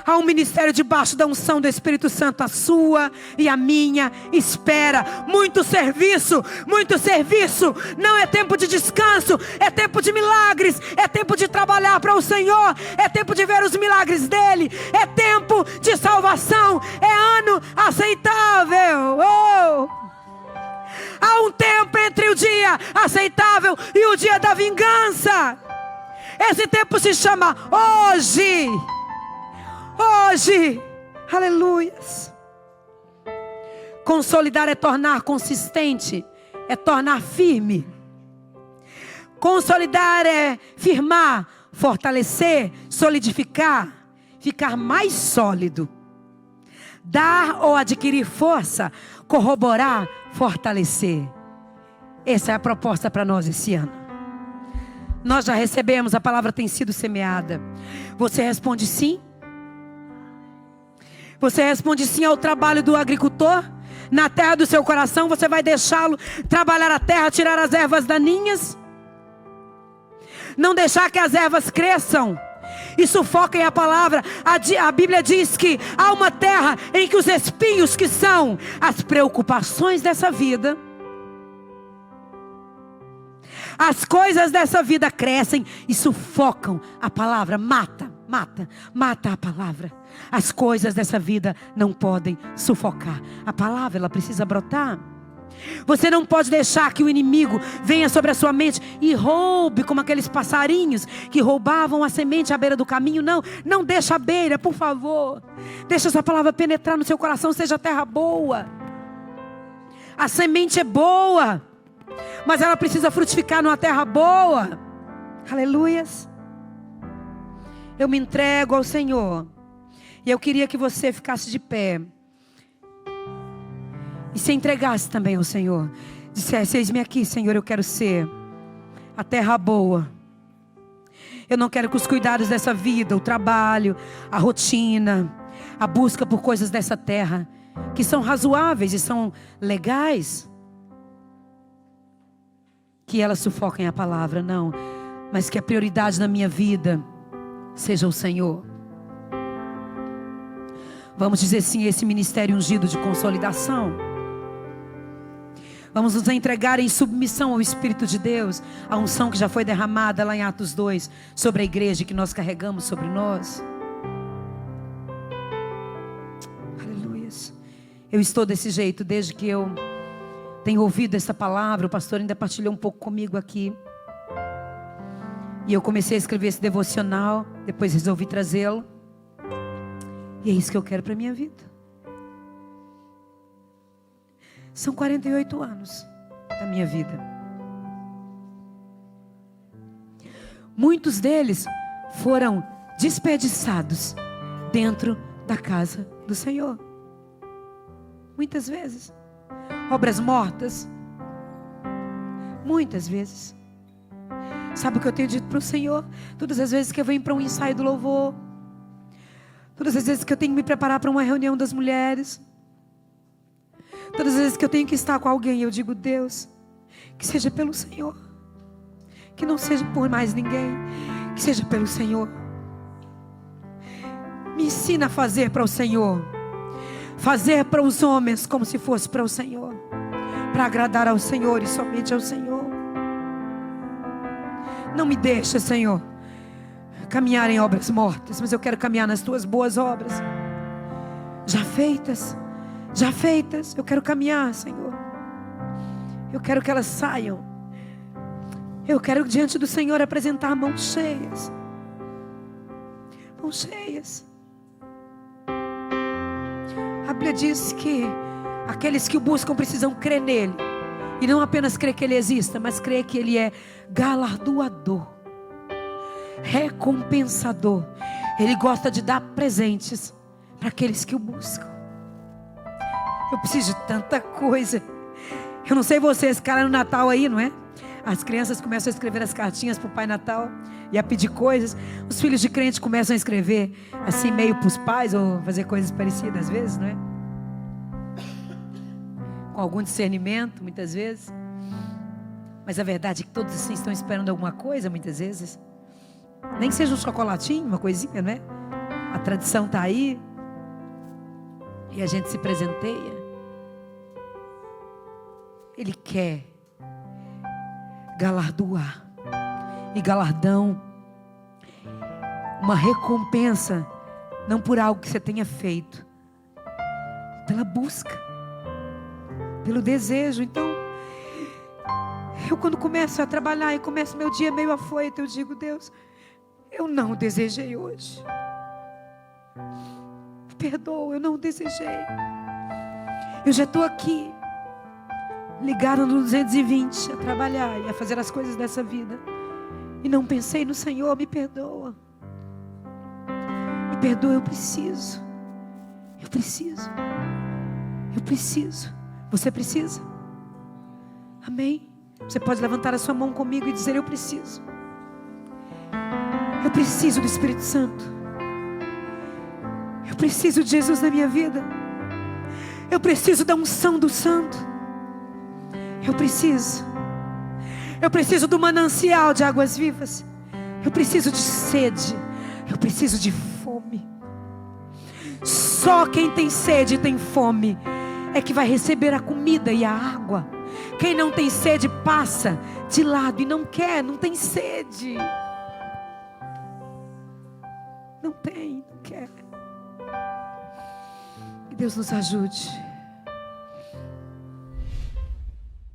Há um ministério debaixo da unção do Espírito Santo, a sua e a minha espera. Muito serviço, muito serviço. Não é tempo de descanso, é tempo de milagres. É tempo de trabalhar para o Senhor. É tempo de ver os milagres dEle. É tempo de salvação. É ano aceitável. Oh! Há um tempo entre o dia aceitável e o dia da vingança. Esse tempo se chama hoje. Hoje, aleluias. Consolidar é tornar consistente, é tornar firme. Consolidar é firmar, fortalecer, solidificar, ficar mais sólido. dar ou adquirir força, corroborar, fortalecer. Essa é a proposta para nós esse ano. Nós já recebemos, a palavra tem sido semeada. Você responde sim? Você responde sim ao trabalho do agricultor? Na terra do seu coração, você vai deixá-lo trabalhar a terra, tirar as ervas daninhas? Não deixar que as ervas cresçam e sufoquem a palavra. A Bíblia diz que há uma terra em que os espinhos, que são as preocupações dessa vida, as coisas dessa vida crescem e sufocam a palavra. Mata a palavra. As coisas dessa vida não podem sufocar a palavra, ela precisa brotar. Você não pode deixar que o inimigo venha sobre a sua mente e roube, como aqueles passarinhos que roubavam a semente à beira do caminho. Não deixa a beira, por favor. Deixa essa palavra penetrar no seu coração, seja terra boa. A semente é boa, mas ela precisa frutificar numa terra boa. Aleluias. Eu me entrego ao Senhor. E eu queria que você ficasse de pé e se entregasse também ao Senhor. Dissesse: eis-me aqui, Senhor, eu quero ser a terra boa. Eu não quero que os cuidados dessa vida, o trabalho, a rotina, a busca por coisas dessa terra, que são razoáveis e são legais, que elas sufoquem a palavra, não. Mas que a prioridade na minha vida seja o Senhor. Vamos dizer sim a esse ministério ungido de consolidação. Vamos nos entregar em submissão ao Espírito de Deus, a unção que já foi derramada lá em Atos 2, sobre a igreja que nós carregamos sobre nós. Aleluias. Eu estou desse jeito desde que eu tenho ouvido essa palavra. O pastor ainda partilhou um pouco comigo aqui. E eu comecei a escrever esse devocional, depois resolvi trazê-lo. E é isso que eu quero para a minha vida. São 48 anos da minha vida. Muitos deles foram desperdiçados dentro da casa do Senhor. Muitas vezes. Obras mortas. Muitas vezes. Sabe o que eu tenho dito para o Senhor? Todas as vezes que eu venho para um ensaio do louvor, todas as vezes que eu tenho que me preparar para uma reunião das mulheres, todas as vezes que eu tenho que estar com alguém, eu digo: Deus, que seja pelo Senhor, que não seja por mais ninguém, que seja pelo Senhor. Me ensina a fazer para o Senhor, fazer para os homens como se fosse para o Senhor, para agradar ao Senhor e somente ao Senhor. Não me deixa, Senhor, caminhar em obras mortas, mas eu quero caminhar nas tuas boas obras, já feitas. Eu quero caminhar, Senhor. Eu quero que elas saiam. Eu quero diante do Senhor apresentar mãos cheias. Mãos cheias. A Bíblia diz que aqueles que o buscam precisam crer nele. E não apenas crer que ele exista, mas crer que ele é galardoador, recompensador. Ele gosta de dar presentes para aqueles que o buscam. Eu preciso de tanta coisa. Eu não sei você, esse cara no Natal aí, não é? As crianças começam a escrever as cartinhas para o Pai Natal e a pedir coisas. Os filhos de crente começam a escrever assim meio para os pais, ou fazer coisas parecidas às vezes, não é? Com algum discernimento, muitas vezes. Mas a verdade é que todos assim estão esperando alguma coisa, muitas vezes. Nem que seja um chocolatinho, uma coisinha, não é? A tradição está aí. E a gente se presenteia. Ele quer galardoar. E galardão, uma recompensa, não por algo que você tenha feito, pela busca, pelo desejo. Então, eu quando começo a trabalhar e começo meu dia meio afoito, eu digo: Deus, eu não desejei hoje. Perdoa, eu não desejei. Eu já estou aqui, ligado no 220, a trabalhar e a fazer as coisas dessa vida. E não pensei no Senhor. Me perdoa. Me perdoa, eu preciso. Eu preciso. Eu preciso. Você precisa? Amém? Você pode levantar a sua mão comigo e dizer: eu preciso. Eu preciso do Espírito Santo. Eu preciso de Jesus na minha vida. Eu preciso da unção do Santo. Eu preciso. Eu preciso do manancial de águas vivas. Eu preciso de sede. Eu preciso de fome. Só quem tem sede e tem fome é que vai receber a comida e a água. Quem não tem sede passa de lado e não quer, não tem sede. Não quer. Que Deus nos ajude.